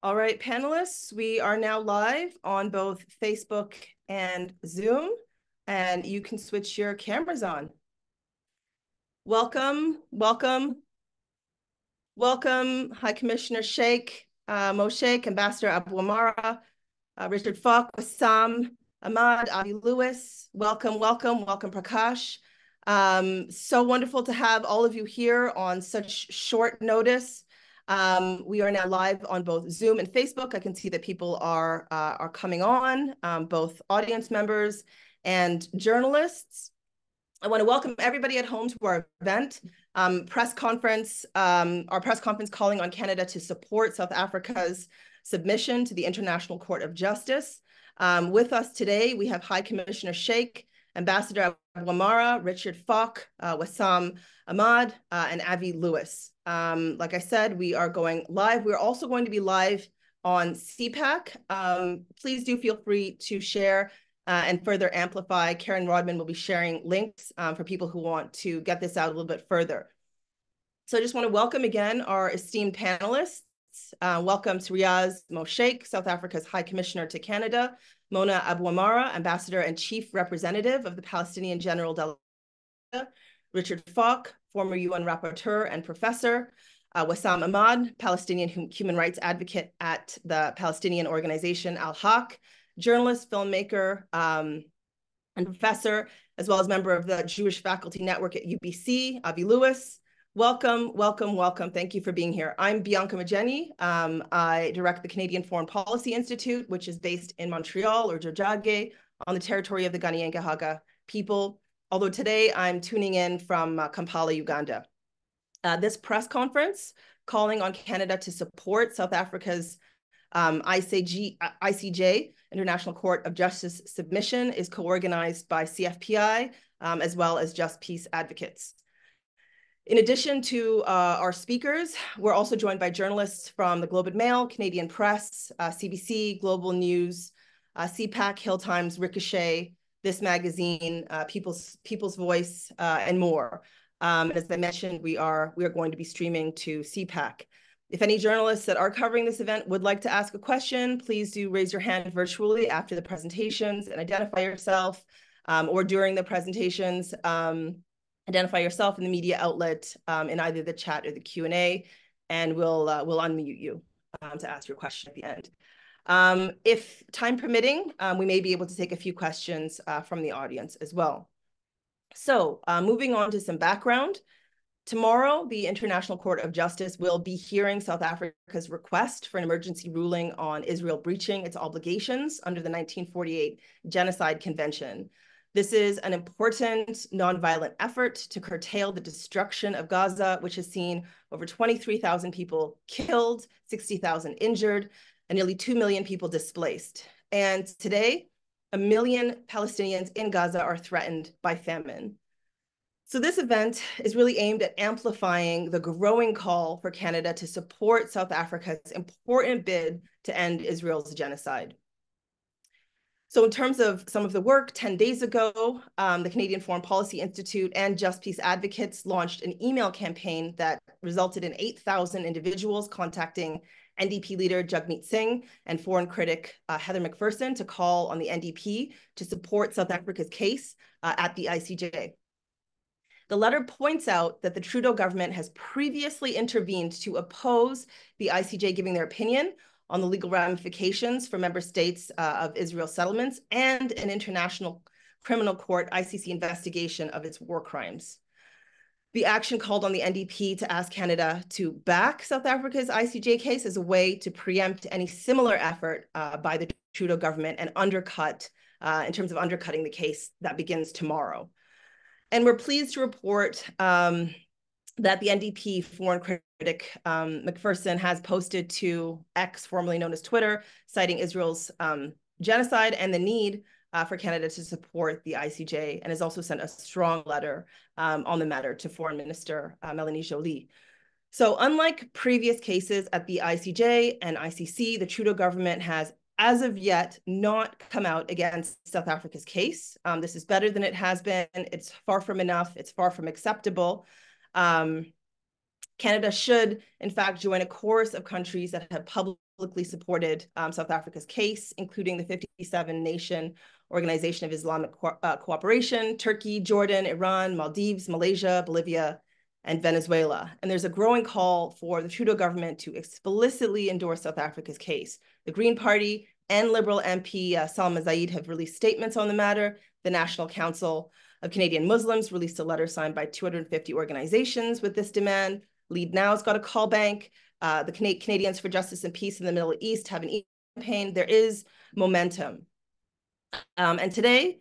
All right, panelists, we are now live on both Facebook and Zoom, and you can switch your cameras on. Welcome, welcome, welcome, High Commissioner Shaik, Shaik, Ambassador Abuamara, Richard Falk, Wesam Ahmad, Avi Lewis. Welcome, welcome, welcome, Prakash. So wonderful to have all of you here on such short notice. We are now live on both Zoom and Facebook. I can see that people are coming on, both audience members and journalists. I want to welcome everybody at home to our event, press conference, our press conference calling on Canada to support South Africa's submission to the International Court of Justice. With us today, we have High Commissioner Shaik, Ambassador Abuamara, Richard Falk, Wesam Ahmad, and Avi Lewis. Like I said, we are going live. We're also going to be live on CPAC. Please do feel free to share and further amplify. Karen Rodman will be sharing links for people who want to get this out a little bit further. So I just want to welcome again our esteemed panelists. Welcome to Rieaz Shaik, South Africa's High Commissioner to Canada, Mona Abuamara, Ambassador and Chief Representative of the Palestinian General Delegation, Richard Falk, former UN Rapporteur and Professor, Wesam Ahmad, Palestinian human rights advocate at the Palestinian organization Al-Haq, journalist, filmmaker, and professor, as well as member of the Jewish Faculty Network at UBC, Avi Lewis. Welcome, welcome, welcome. Thank you for being here. I'm Bianca Majeni. I direct the Canadian Foreign Policy Institute, which is based in Montreal or Jojage on the territory of the Kanien'kehá:ka people. Although today I'm tuning in from Kampala, Uganda. This press conference calling on Canada to support South Africa's ICJ, International Court of Justice submission, is co-organized by CFPI as well as Just Peace Advocates. In addition to our speakers, we're also joined by journalists from the Globe and Mail, Canadian Press, CBC, Global News, CPAC, Hill Times, Ricochet, This Magazine, People's Voice, and more. As I mentioned, we are going to be streaming to CPAC. If any journalists that are covering this event would like to ask a question, please do raise your hand virtually after the presentations and identify yourself, or during the presentations. Identify yourself in the media outlet in either the chat or the Q&A, and we'll unmute you to ask your question at the end. If time permitting, we may be able to take a few questions from the audience as well. So moving on to some background. Tomorrow, the International Court of Justice will be hearing South Africa's request for an emergency ruling on Israel breaching its obligations under the 1948 Genocide Convention. This is an important nonviolent effort to curtail the destruction of Gaza, which has seen over 23,000 people killed, 60,000 injured, and nearly 2 million people displaced. And today, 1 million Palestinians in Gaza are threatened by famine. So this event is really aimed at amplifying the growing call for Canada to support South Africa's important bid to end Israel's genocide. So in terms of some of the work, 10 days ago, the Canadian Foreign Policy Institute and Just Peace Advocates launched an email campaign that resulted in 8,000 individuals contacting NDP leader Jagmeet Singh and foreign critic Heather McPherson to call on the NDP to support South Africa's case at the ICJ. The letter points out that the Trudeau government has previously intervened to oppose the ICJ giving their opinion on the legal ramifications for member states of Israel settlements and an international criminal court ICC investigation of its war crimes. The action called on the NDP to ask Canada to back South Africa's ICJ case as a way to preempt any similar effort by the Trudeau government and undercut, in terms of undercutting the case that begins tomorrow. And we're pleased to report that the NDP foreign critic McPherson has posted to X, formerly known as Twitter, citing Israel's genocide and the need for Canada to support the ICJ, and has also sent a strong letter on the matter to Foreign Minister Melanie Joly. So unlike previous cases at the ICJ and ICC, the Trudeau government has, as of yet, not come out against South Africa's case. This is better than it has been. It's far from enough. It's far from acceptable. Canada should, in fact, join a chorus of countries that have publicly publicly supported South Africa's case, including the 57-nation Organization of Islamic Cooperation, Turkey, Jordan, Iran, Maldives, Malaysia, Bolivia, and Venezuela. And there's a growing call for the Trudeau government to explicitly endorse South Africa's case. The Green Party and Liberal MP Salma Zaid have released statements on the matter. The National Council of Canadian Muslims released a letter signed by 250 organizations with this demand. Lead Now's got a call bank. The Canadians for Justice and Peace in the Middle East have an campaign. There is momentum. And today,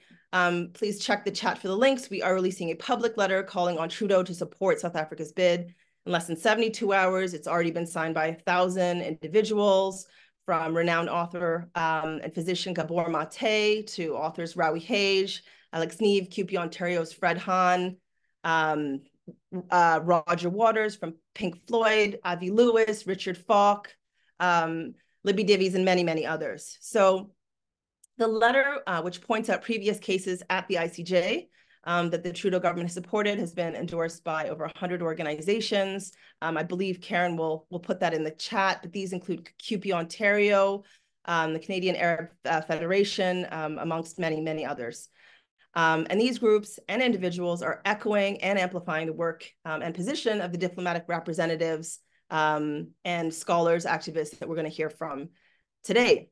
please check the chat for the links. We are releasing a public letter calling on Trudeau to support South Africa's bid. In less than 72 hours, it's already been signed by 1,000 individuals, from renowned author and physician Gabor Mate to authors Rawi Hage, Alex Neve, QP Ontario's Fred Hahn, Roger Waters from Pink Floyd, Avi Lewis, Richard Falk, Libby Davies, and many, many others. So the letter, which points out previous cases at the ICJ that the Trudeau government has supported, has been endorsed by over 100 organizations. I believe Karen will put that in the chat, but these include QP Ontario, the Canadian Arab Federation, amongst many, many others. And these groups and individuals are echoing and amplifying the work and position of the diplomatic representatives and scholars, activists that we're going to hear from today.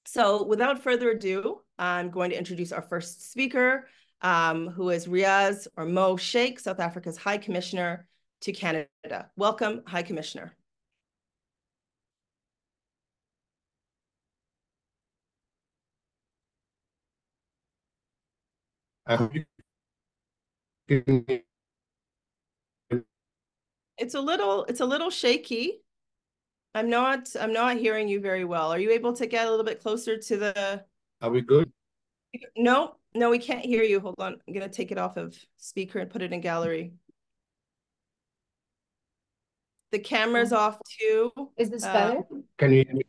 So without further ado, I'm going to introduce our first speaker, who is Rieaz or Mo Schaik, South Africa's High Commissioner to Canada. Welcome, High Commissioner. It's a little shaky. I'm not hearing you very well. Are you able to get a little bit closer to the... Are we good? No, we can't hear you. Hold on. I'm going to take it off of speaker and put it in gallery. The camera's off too. Is this better? Can you hear me?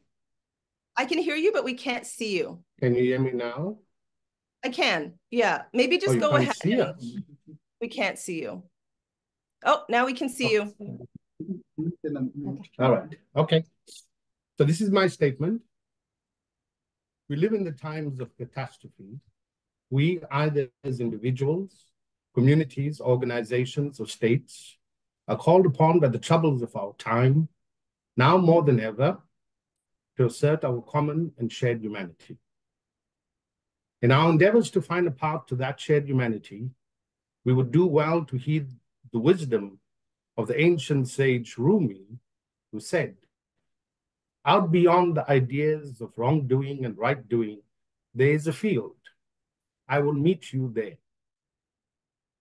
I can hear you, but we can't see you. Can you hear me now? I can. Yeah. Maybe just go ahead. We can't see you. Oh, now we can see you. All right. Okay. So this is my statement. We live in the times of catastrophe. We, either as individuals, communities, organizations, or states, are called upon by the troubles of our time, now more than ever, to assert our common and shared humanity. In our endeavors to find a path to that shared humanity, we would do well to heed the wisdom of the ancient sage Rumi, who said, "Out beyond the ideas of wrongdoing and right doing, there is a field. I will meet you there."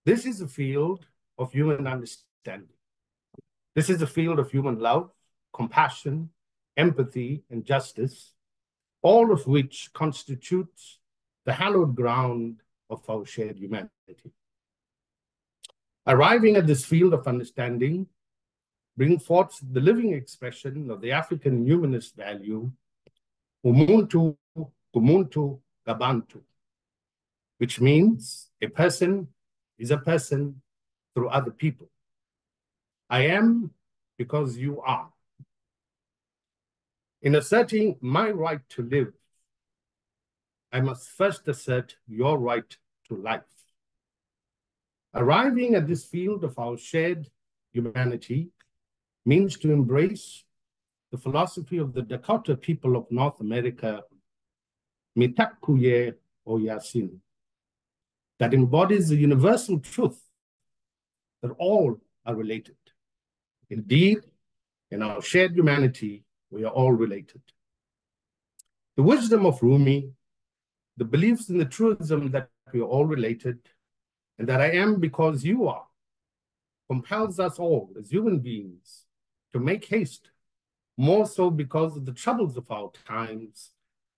This is a field of human understanding. This is a field of human love, compassion, empathy, and justice, all of which constitutes the hallowed ground of our shared humanity. Arriving at this field of understanding bring forth the living expression of the African humanist value, Umuntu, Kumuntu, Gabantu, which means a person is a person through other people. I am because you are. In asserting my right to live, I must first assert your right to life. Arriving at this field of our shared humanity means to embrace the philosophy of the Dakota people of North America, Mitakuye Oyasin, that embodies the universal truth that all are related. Indeed, in our shared humanity, we are all related. The wisdom of Rumi, the beliefs in the truism that we are all related, and that I am because you are, compels us all as human beings to make haste, more so because of the troubles of our times,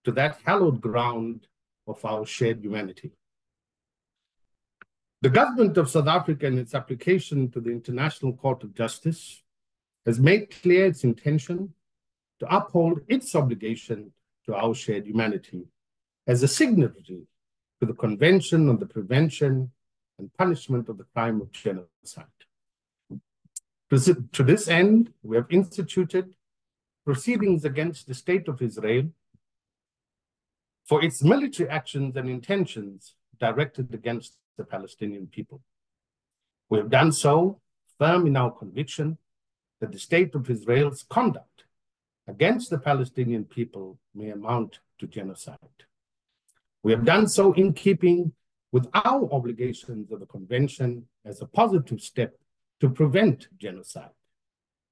to that hallowed ground of our shared humanity. The government of South Africa, in its application to the International Court of Justice, has made clear its intention to uphold its obligation to our shared humanity as a signatory to the Convention on the Prevention and Punishment of the Crime of Genocide. To this end, we have instituted proceedings against the state of Israel for its military actions and intentions directed against the Palestinian people. We have done so firm in our conviction that the state of Israel's conduct against the Palestinian people may amount to genocide. We have done so in keeping with our obligations of the convention as a positive step to prevent genocide.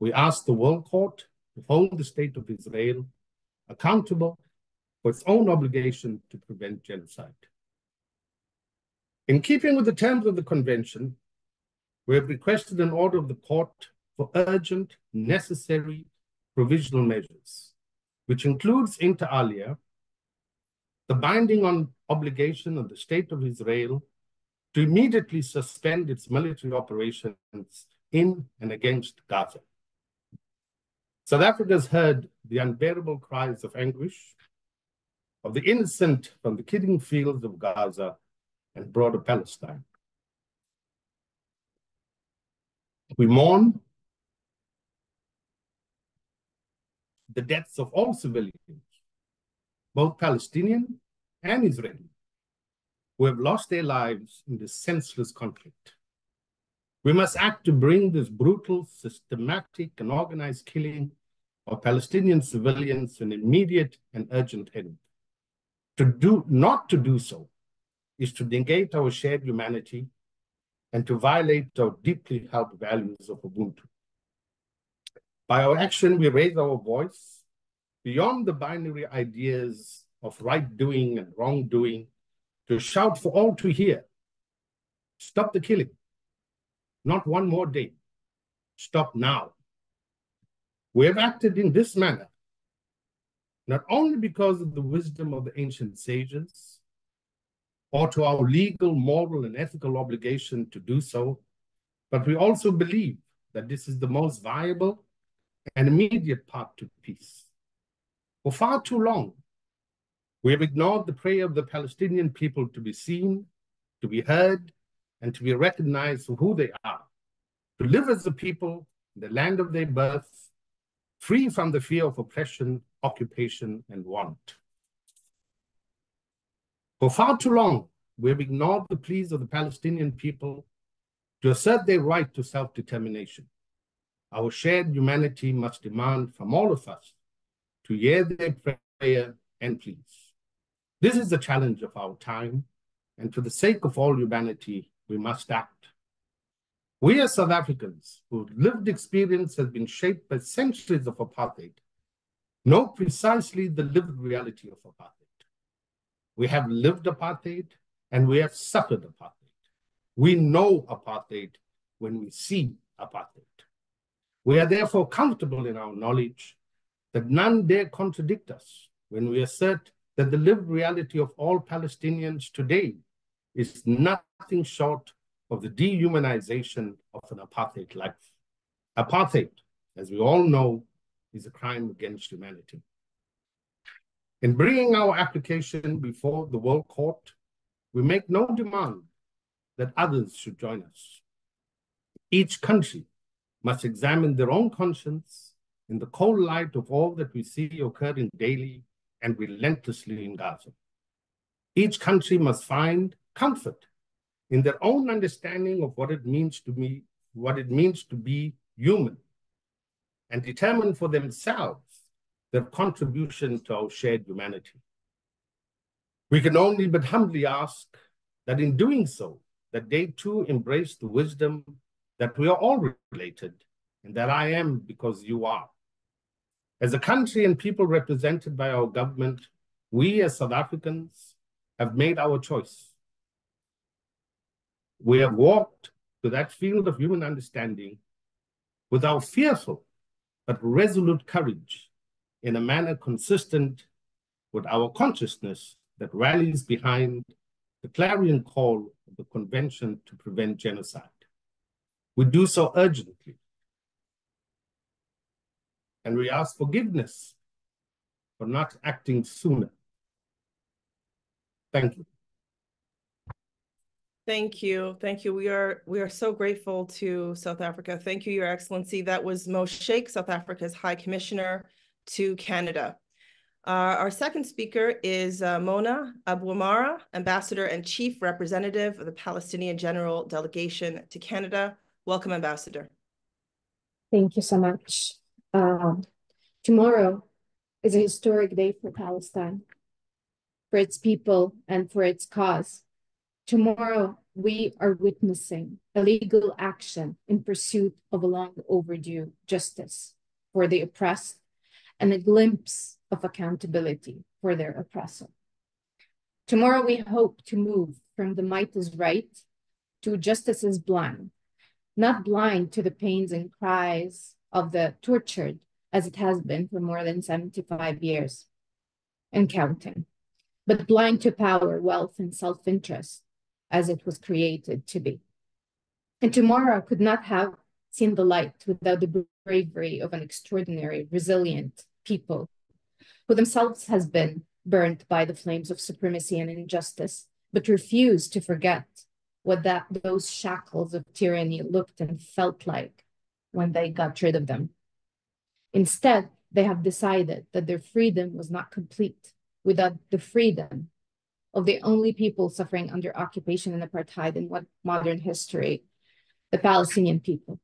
We ask the World Court to hold the state of Israel accountable for its own obligation to prevent genocide. In keeping with the terms of the convention, we have requested an order of the court for urgent, necessary provisional measures, which includes, inter alia, the binding on obligation of the state of Israel to immediately suspend its military operations in and against Gaza. South Africa has heard the unbearable cries of anguish of the innocent from the killing fields of Gaza and broader Palestine. We mourn the deaths of all civilians, both Palestinian and Israeli, who have lost their lives in this senseless conflict. We must act to bring this brutal, systematic, and organized killing of Palestinian civilians to an immediate and urgent end. Not to do so is to negate our shared humanity and to violate our deeply held values of Ubuntu. By our action, we raise our voice beyond the binary ideas of right doing and wrongdoing to shout for all to hear. Stop the killing. Not one more day. Stop now. We have acted in this manner, not only because of the wisdom of the ancient sages, or to our legal, moral, and ethical obligation to do so, but we also believe that this is the most viable and immediate path to peace. For far too long, we have ignored the prayer of the Palestinian people to be seen, to be heard, and to be recognized for who they are, to live as a people in the land of their birth, free from the fear of oppression, occupation, and want. For far too long, we have ignored the pleas of the Palestinian people to assert their right to self-determination. Our shared humanity must demand from all of us to hear their prayer and pleas. This is the challenge of our time, and for the sake of all humanity, we must act. We as South Africans, whose lived experience has been shaped by centuries of apartheid, know precisely the lived reality of apartheid. We have lived apartheid and we have suffered apartheid. We know apartheid when we see apartheid. We are therefore comfortable in our knowledge that none dare contradict us when we assert that the lived reality of all Palestinians today is nothing short of the dehumanization of an apartheid life. Apartheid, as we all know, is a crime against humanity. In bringing our application before the World Court, we make no demand that others should join us. Each country must examine their own conscience in the cold light of all that we see occurring daily and relentlessly in Gaza. Each country must find comfort in their own understanding of what it means to be human, and determine for themselves their contribution to our shared humanity. We can only but humbly ask that in doing so, that they too embrace the wisdom that we are all related, and that I am because you are. As a country and people represented by our government, we as South Africans have made our choice. We have walked to that field of human understanding with our fearful but resolute courage in a manner consistent with our consciousness that rallies behind the clarion call of the Convention to Prevent Genocide. We do so urgently, and we ask forgiveness for not acting sooner. Thank you. Thank you. Thank you. We are so grateful to South Africa. Thank you, Your Excellency. That was Shaik, South Africa's High Commissioner to Canada. Our second speaker is Mona Abuamara, Ambassador and Chief Representative of the Palestinian General Delegation to Canada. Welcome, Ambassador. Thank you so much. Tomorrow is a historic day for Palestine, for its people and for its cause. Tomorrow, we are witnessing a legal action in pursuit of a long overdue justice for the oppressed and a glimpse of accountability for their oppressor. Tomorrow, we hope to move from the might is right to justice is blind, not blind to the pains and cries of the tortured, as it has been for more than 75 years and counting, but blind to power, wealth, and self-interest, as it was created to be. And tomorrow could not have seen the light without the bravery of an extraordinary, resilient people who themselves has been burnt by the flames of supremacy and injustice, but refuse to forget what those shackles of tyranny looked and felt like when they got rid of them. Instead, they have decided that their freedom was not complete without the freedom of the only people suffering under occupation and apartheid in modern history, the Palestinian people.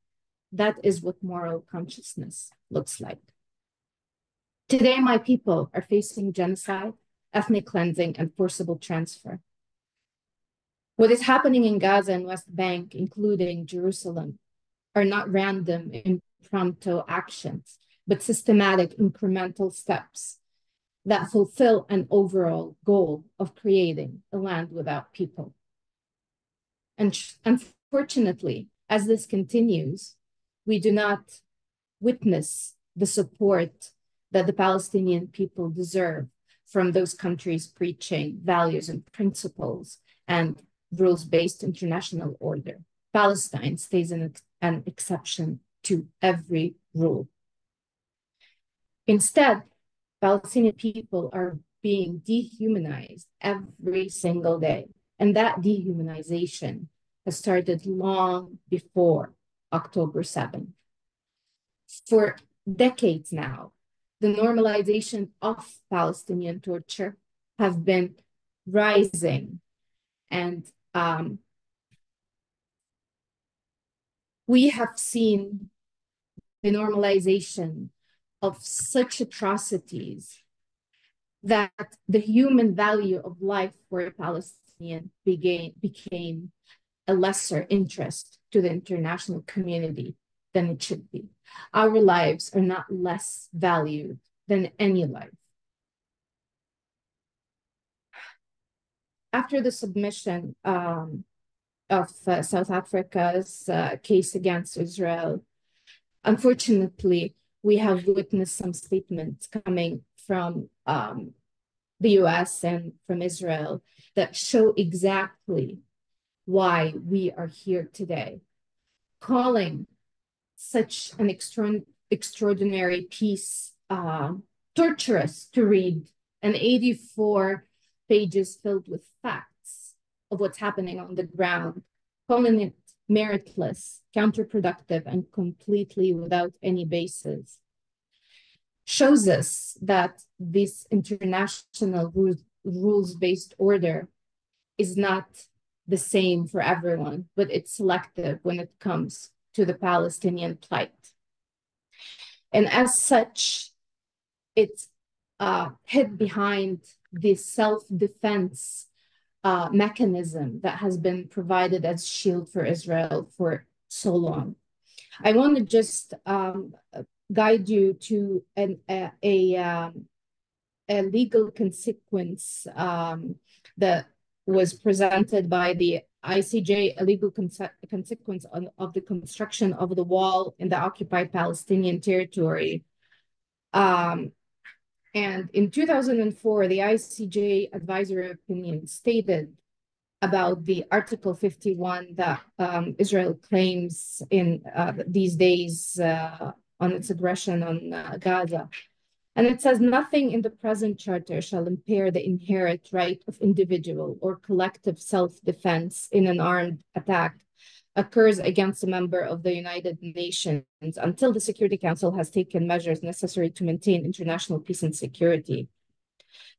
That is what moral consciousness looks like. Today, my people are facing genocide, ethnic cleansing, and forcible transfer. What is happening in Gaza and West Bank, including Jerusalem, are not random impromptu actions, but systematic incremental steps that fulfill an overall goal of creating a land without people. And unfortunately, as this continues, we do not witness the support that the Palestinian people deserve from those countries preaching values and principles and rules-based international order. Palestine stays an exception to every rule. Instead, Palestinian people are being dehumanized every single day. And that dehumanization has started long before October 7th. For decades now, the normalization of Palestinian torture have been rising. And we have seen the normalization of such atrocities that the human value of life for a Palestinian became a lesser interest to the international community than it should be. Our lives are not less valued than any life. After the submission of South Africa's case against Israel, unfortunately, we have witnessed some statements coming from the US and from Israel that show exactly why we are here today, calling such an extraordinary piece torturous to read, and 84 pages filled with facts of what's happening on the ground, calling it meritless, counterproductive, and completely without any basis, shows us that this international rules-based order is not the same for everyone, but it's selective when it comes to the Palestinian plight. And as such, it's hid behind this self-defense mechanism that has been provided as shield for Israel for so long. I want to just guide you to a legal consequence that was presented by the ICJ, a legal consequence of the construction of the wall in the occupied Palestinian territory. And in 2004, the ICJ advisory opinion stated about the Article 51 that Israel claims in these days on its aggression on Gaza, And it says, nothing in the present charter shall impair the inherent right of individual or collective self-defense in an armed attack occurs against a member of the United Nations until the Security Council has taken measures necessary to maintain international peace and security.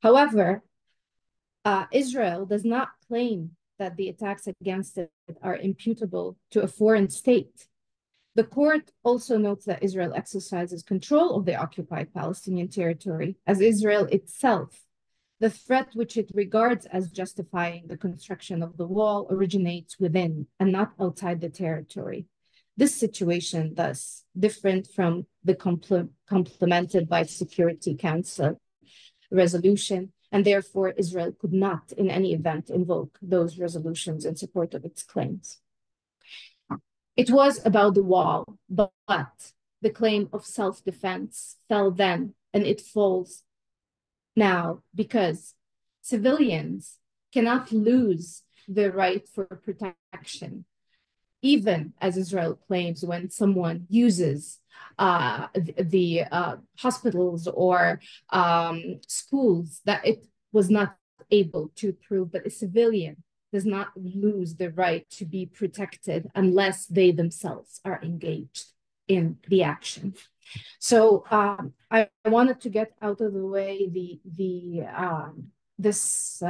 However, Israel does not claim that the attacks against it are imputable to a foreign state. The court also notes that Israel exercises control of the occupied Palestinian territory as Israel itself. The threat which it regards as justifying the construction of the wall originates within and not outside the territory. This situation, thus, different from the complemented by Security Council resolution, and therefore Israel could not in any event invoke those resolutions in support of its claims. It was about the wall, but the claim of self-defense fell then, and it falls now because civilians cannot lose the right for protection, even as Israel claims when someone uses the hospitals or schools that it was not able to prove, but a civilian does not lose the right to be protected unless they themselves are engaged in the action. So I wanted to get out of the way this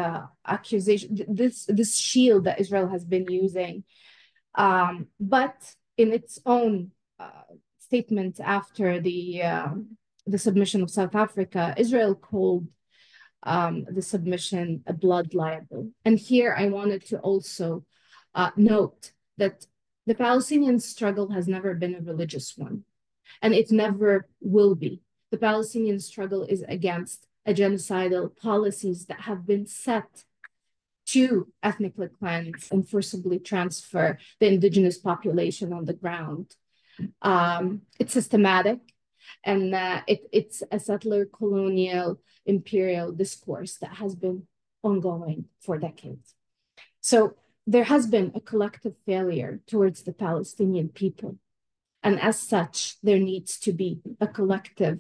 accusation, this shield that Israel has been using. But in its own statement after the submission of South Africa, Israel called the submission a blood libel. And here I wanted to also note that the Palestinian struggle has never been a religious one, and it never will be. The Palestinian struggle is against a genocidal policies that have been set to ethnically cleanse and forcibly transfer the indigenous population on the ground. It's systematic, and it's a settler colonial imperial discourse that has been ongoing for decades. So there has been a collective failure towards the Palestinian people. And as such, there needs to be a collective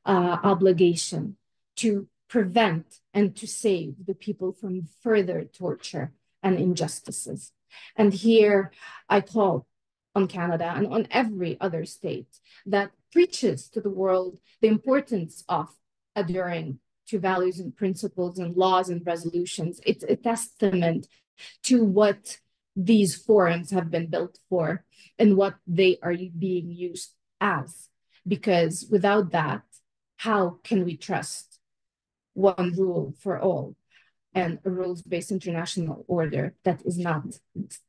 obligation to prevent and to save the people from further torture and injustices. And here I call on Canada and on every other state that preaches to the world the importance of adhering to values and principles and laws and resolutions. It's a testament to what these forums have been built for and what they are being used as. Because without that, how can we trust one rule for all and a rules-based international order that is not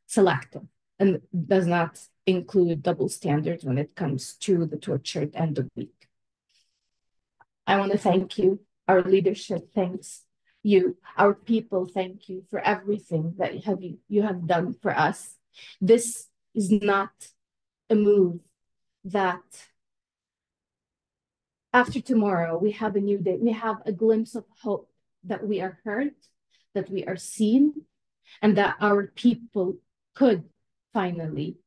selective and does not include double standards when it comes to the tortured and the weak? I want to thank you. Our leadership thanks you. Our people thank you for everything that you have done for us. This is not a move that after tomorrow, we have a new day. We have a glimpse of hope that we are heard, that we are seen, and that our people could finally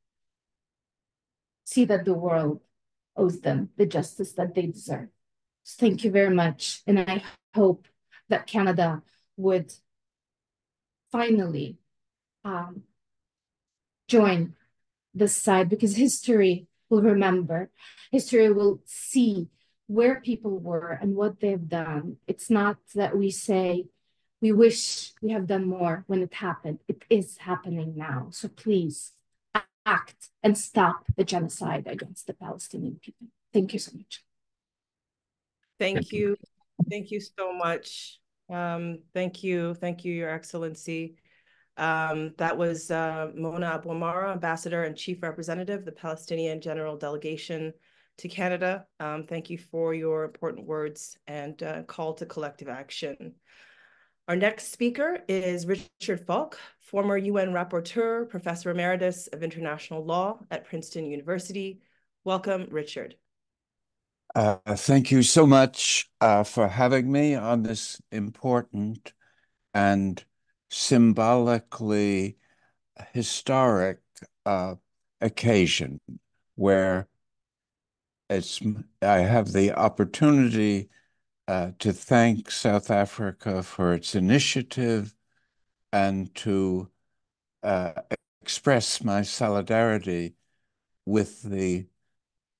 see that the world owes them the justice that they deserve. So thank you very much. And I hope that Canada would finally join this side, because history will remember. History will see where people were and what they've done. It's not that we say, we wish we have done more when it happened. It is happening now. So please act and stop the genocide against the Palestinian people. Thank you so much. Thank you. Thank you so much. Thank you, Your Excellency. That was Mona Abuamara, Ambassador and Chief Representative, the Palestinian General Delegation to Canada. Thank you for your important words and call to collective action. Our next speaker is Richard Falk, former UN Rapporteur, Professor Emeritus of International Law at Princeton University. Welcome, Richard. Thank you so much for having me on this important and symbolically historic occasion where I have the opportunity to thank South Africa for its initiative and to express my solidarity with the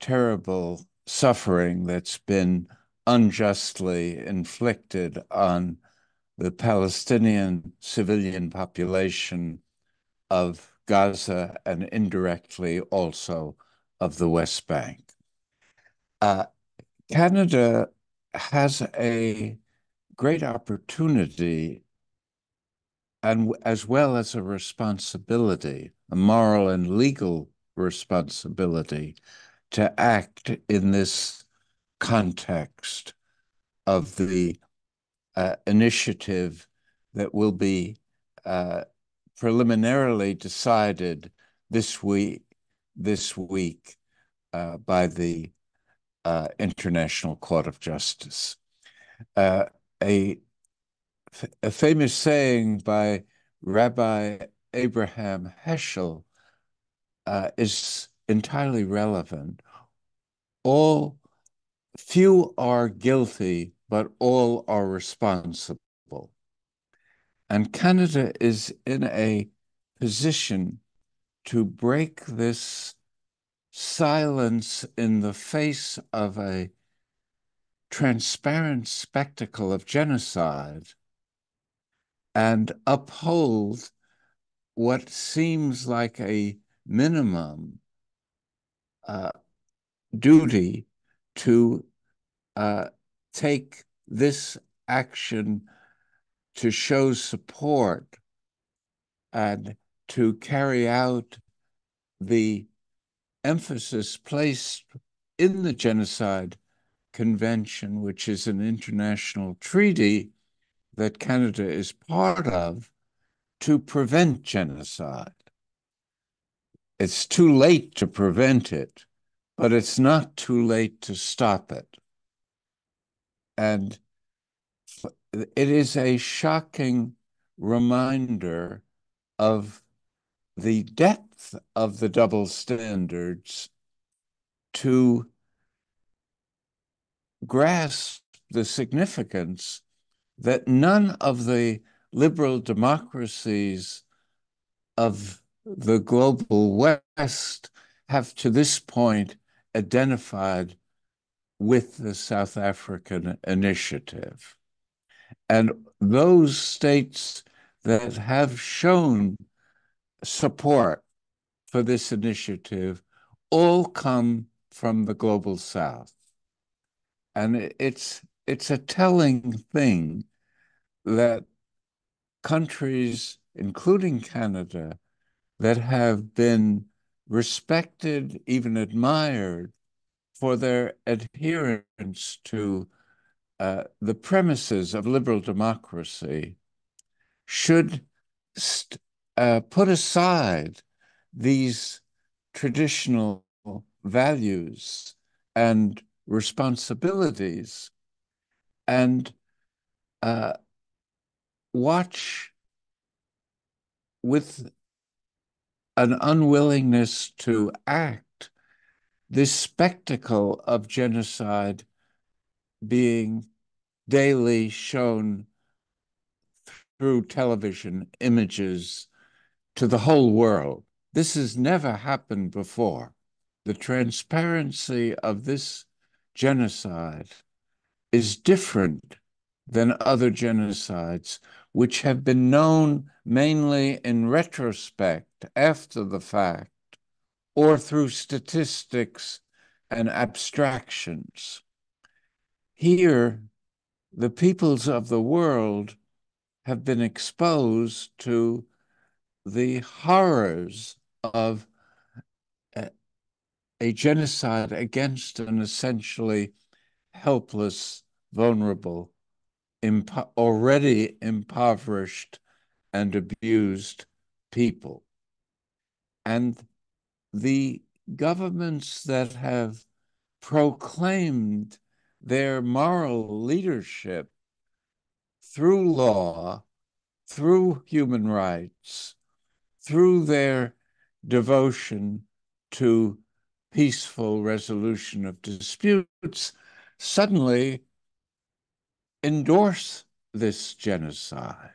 terrible suffering that's been unjustly inflicted on the Palestinian civilian population of Gaza and indirectly also of the West Bank. Canada has a great opportunity and as well as a responsibility, a moral and legal responsibility to act in this context of the initiative that will be preliminarily decided this week by the International Court of Justice. A famous saying by Rabbi Abraham Heschel is entirely relevant. Few are guilty, but all are responsible. And Canada is in a position to break this silence in the face of a transparent spectacle of genocide and uphold what seems like a minimum duty to take this action to show support and to carry out the emphasis placed in the Genocide Convention, which is an international treaty that Canada is part of, to prevent genocide. It's too late to prevent it, but it's not too late to stop it. And it is a shocking reminder of the depth of the double standards to grasp the significance that none of the liberal democracies of the global West have to this point identified with the South African initiative. And those states that have shown support for this initiative all come from the global South. And it's a telling thing that countries, including Canada, that have been respected, even admired for their adherence to the premises of liberal democracy, should put aside these traditional values and responsibilities and watch with an unwillingness to act this spectacle of genocide being daily shown through television images to the whole world. This has never happened before. The transparency of this genocide is different than other genocides, which have been known mainly in retrospect, after the fact, or through statistics and abstractions. Here, the peoples of the world have been exposed to the horrors of a genocide against an essentially helpless, vulnerable, already impoverished and abused people. And the governments that have proclaimed their moral leadership through law, through human rights, through their devotion to peaceful resolution of disputes, suddenly endorse this genocide.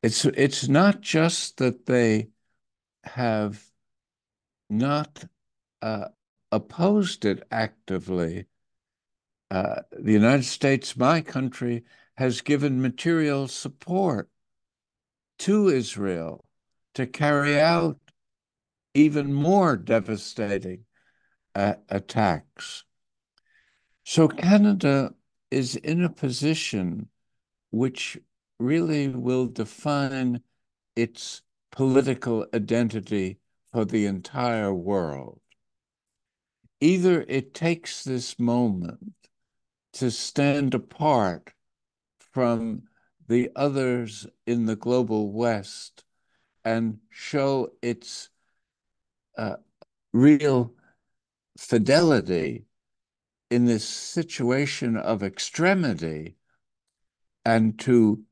It's not just that they have not opposed it actively. The United States, my country, has given material support to Israel to carry out even more devastating attacks. So Canada is in a position which really will define its political identity for the entire world. Either it takes this moment to stand apart from the others in the global West and show its real fidelity in this situation of extremity, and to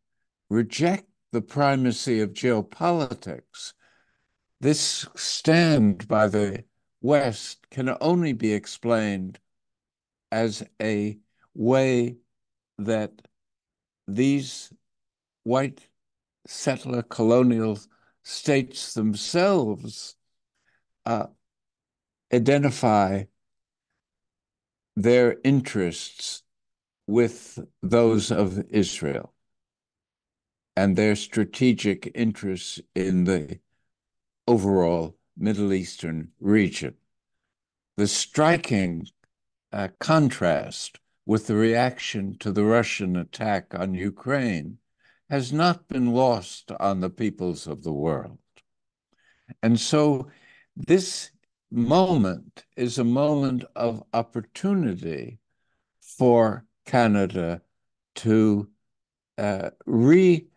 reject the primacy of geopolitics. This stand by the West can only be explained as a way that these white settler colonial states themselves identify their interests with those of Israel and their strategic interests in the overall Middle Eastern region. The striking contrast with the reaction to the Russian attack on Ukraine has not been lost on the peoples of the world. And so this moment is a moment of opportunity for Canada to reconsider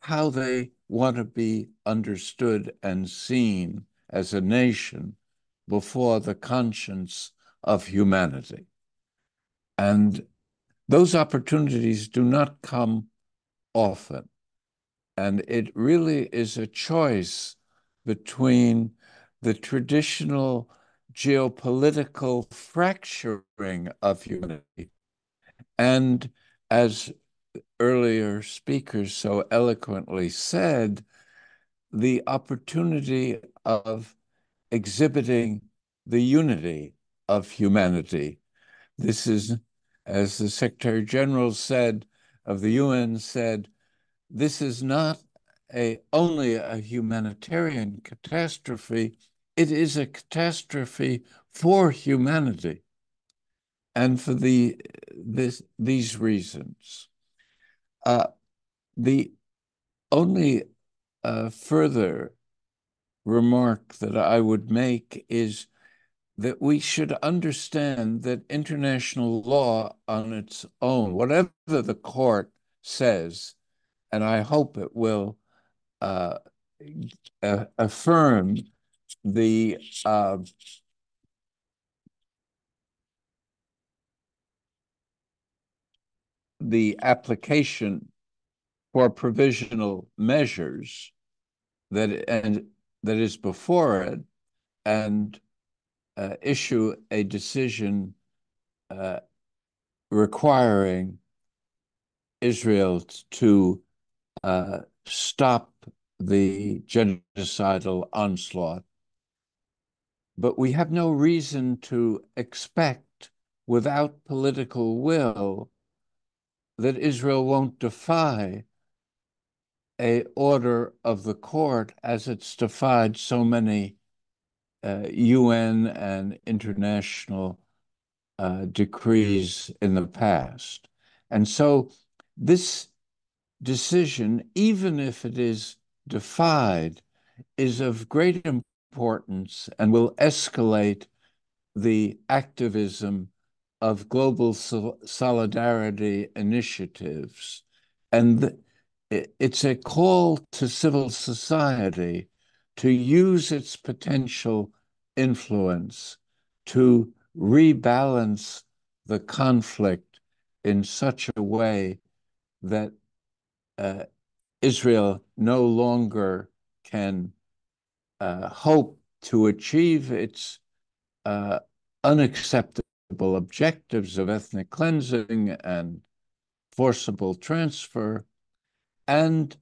how they want to be understood and seen as a nation before the conscience of humanity. And those opportunities do not come often. And it really is a choice between the traditional geopolitical fracturing of humanity and, as earlier speakers so eloquently said, the opportunity of exhibiting the unity of humanity. This is, as the Secretary General said, of the UN said, this is not only a humanitarian catastrophe, it is a catastrophe for humanity. And for these reasons. The only further remark that I would make is that we should understand that international law on its own, whatever the court says, and I hope it will affirm the application for provisional measures that is before it, and issue a decision requiring Israel to stop the genocidal onslaught. But we have no reason to expect, without political will, that Israel won't defy an order of the court as it's defied so many UN and international decrees in the past. And so this decision, even if it is defied, is of great importance and will escalate the activism of global solidarity initiatives. And it's a call to civil society to use its potential influence to rebalance the conflict in such a way that Israel no longer can hope to achieve its unacceptable objectives of ethnic cleansing and forcible transfer, and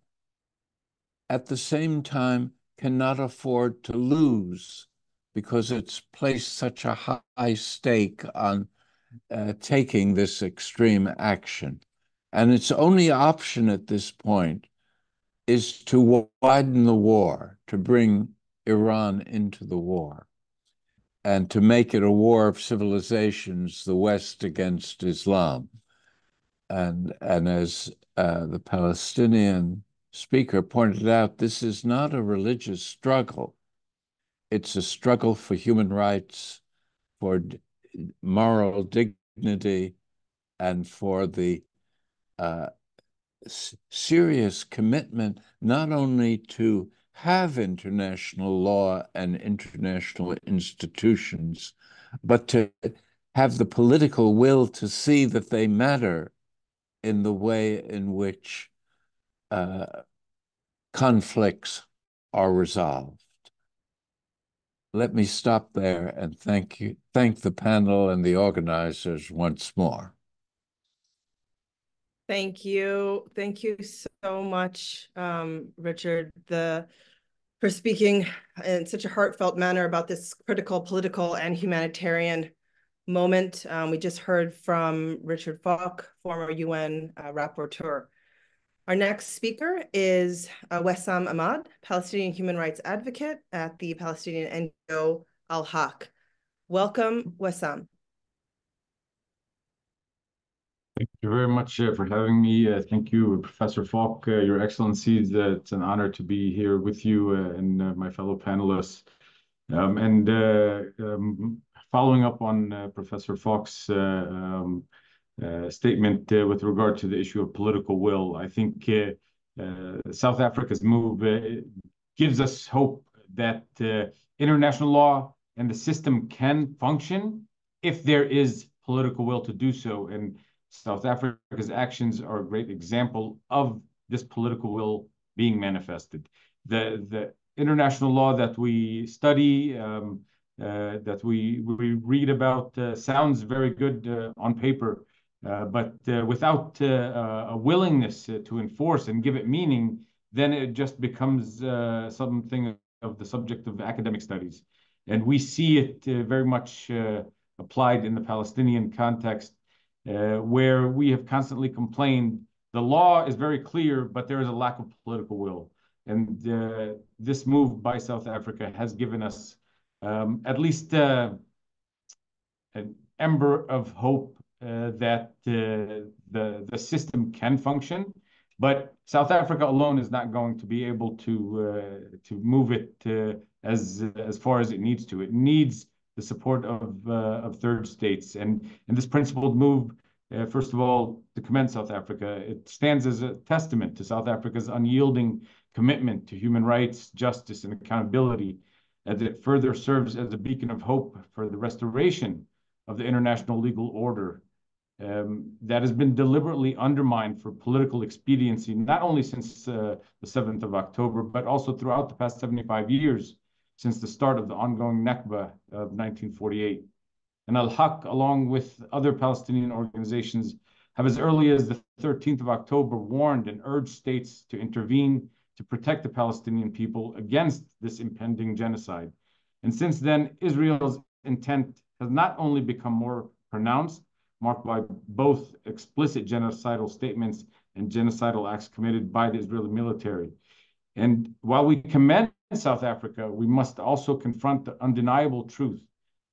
at the same time cannot afford to lose because it's placed such a high stake on taking this extreme action. And its only option at this point is to widen the war, to bring Iran into the war, and to make it a war of civilizations, the West against Islam. And as the Palestinian speaker pointed out, this is not a religious struggle. It's a struggle for human rights, for moral dignity, and for the serious commitment not only to have international law and international institutions, but to have the political will to see that they matter in the way in which conflicts are resolved. Let me stop there and thank the panel and the organizers once more. Thank you. Thank you so much, Richard, for speaking in such a heartfelt manner about this critical political and humanitarian moment. We just heard from Richard Falk, former UN Rapporteur. Our next speaker is Wesam Ahmad, Palestinian human rights advocate at the Palestinian NGO Al-Haq. Welcome, Wesam. Thank you very much for having me. Thank you, Professor Falk, Your Excellencies. It's an honor to be here with you and my fellow panelists. Following up on Professor Falk's statement with regard to the issue of political will, I think South Africa's move gives us hope that international law and the system can function if there is political will to do so. And South Africa's actions are a great example of this political will being manifested. The international law that we study, that we read about, sounds very good on paper, but without a willingness to enforce and give it meaning, then it just becomes something of the subject of academic studies. And we see it very much applied in the Palestinian context, where we have constantly complained the law is very clear, but there is a lack of political will. And this move by South Africa has given us at least an ember of hope that the system can function. But South Africa alone is not going to be able to move it as far as it needs to. It needs the support of third states. And this principled move, first of all, to commend South Africa, it stands as a testament to South Africa's unyielding commitment to human rights, justice, and accountability, as it further serves as a beacon of hope for the restoration of the international legal order that has been deliberately undermined for political expediency, not only since the 7th of October, but also throughout the past 75 years, since the start of the ongoing Nakba of 1948. And Al-Haq, along with other Palestinian organizations, have as early as the 13th of October warned and urged states to intervene to protect the Palestinian people against this impending genocide. And since then, Israel's intent has not only become more pronounced, marked by both explicit genocidal statements and genocidal acts committed by the Israeli military. And while we commend South Africa, we must also confront the undeniable truth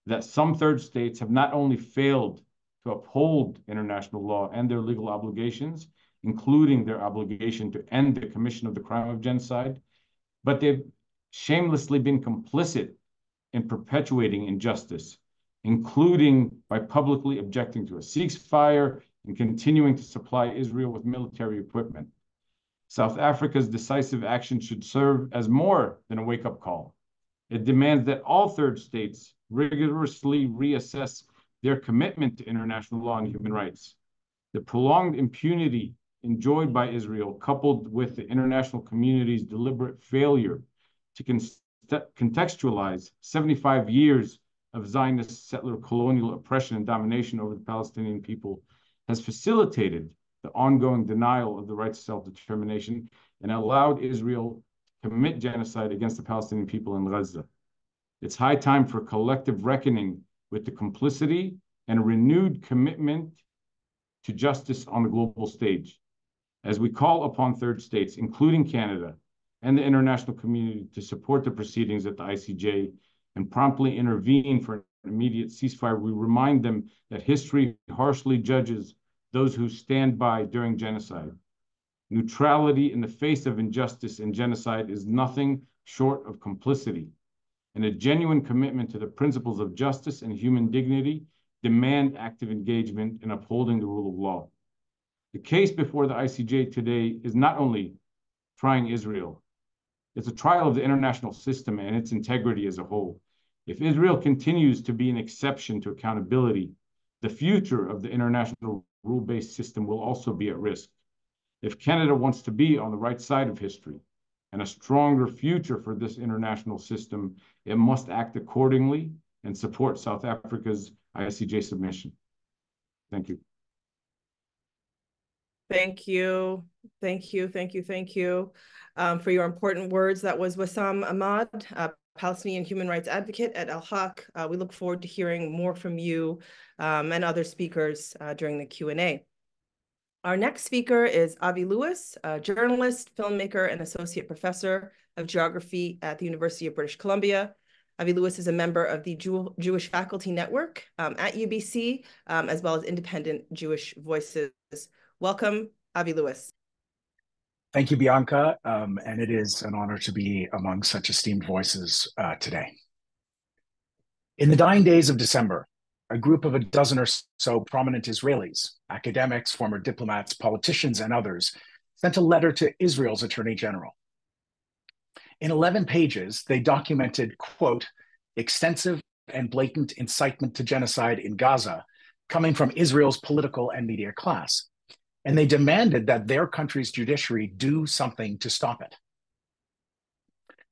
that some third states have not only failed to uphold international law and their legal obligations, including their obligation to end the commission of the crime of genocide, but they've shamelessly been complicit in perpetuating injustice, including by publicly objecting to a ceasefire and continuing to supply Israel with military equipment. South Africa's decisive action should serve as more than a wake-up call. It demands that all third states rigorously reassess their commitment to international law and human rights. The prolonged impunity enjoyed by Israel, coupled with the international community's deliberate failure to contextualize 75 years of Zionist settler colonial oppression and domination over the Palestinian people has facilitated the ongoing denial of the right to self-determination and allowed Israel to commit genocide against the Palestinian people in Gaza. It's high time for collective reckoning with the complicity and a renewed commitment to justice on the global stage, as we call upon third states, including Canada and the international community, to support the proceedings at the ICJ and promptly intervene for an immediate ceasefire. We remind them that history harshly judges those who stand by during genocide. Neutrality in the face of injustice and genocide is nothing short of complicity, and a genuine commitment to the principles of justice and human dignity demand active engagement in upholding the rule of law. The case before the ICJ today is not only trying Israel, it's a trial of the international system and its integrity as a whole. If Israel continues to be an exception to accountability, the future of the international rule-based system will also be at risk. If Canada wants to be on the right side of history and a stronger future for this international system, it must act accordingly and support South Africa's ICJ submission. Thank you. Thank you. Thank you. Thank you. Thank you for your important words. That was Wesam Ahmad, Palestinian human rights advocate at Al-Haq. We look forward to hearing more from you and other speakers during the Q&A. Our next speaker is Avi Lewis, a journalist, filmmaker, and associate professor of geography at the University of British Columbia. Avi Lewis is a member of the Jewish Faculty Network at UBC, as well as Independent Jewish Voices. Welcome, Avi Lewis. Thank you, Bianca, and it is an honor to be among such esteemed voices today. In the dying days of December, a group of a dozen or so prominent Israelis, academics, former diplomats, politicians, and others, sent a letter to Israel's Attorney General. In 11 pages, they documented, quote, extensive and blatant incitement to genocide in Gaza coming from Israel's political and media class. And they demanded that their country's judiciary do something to stop it.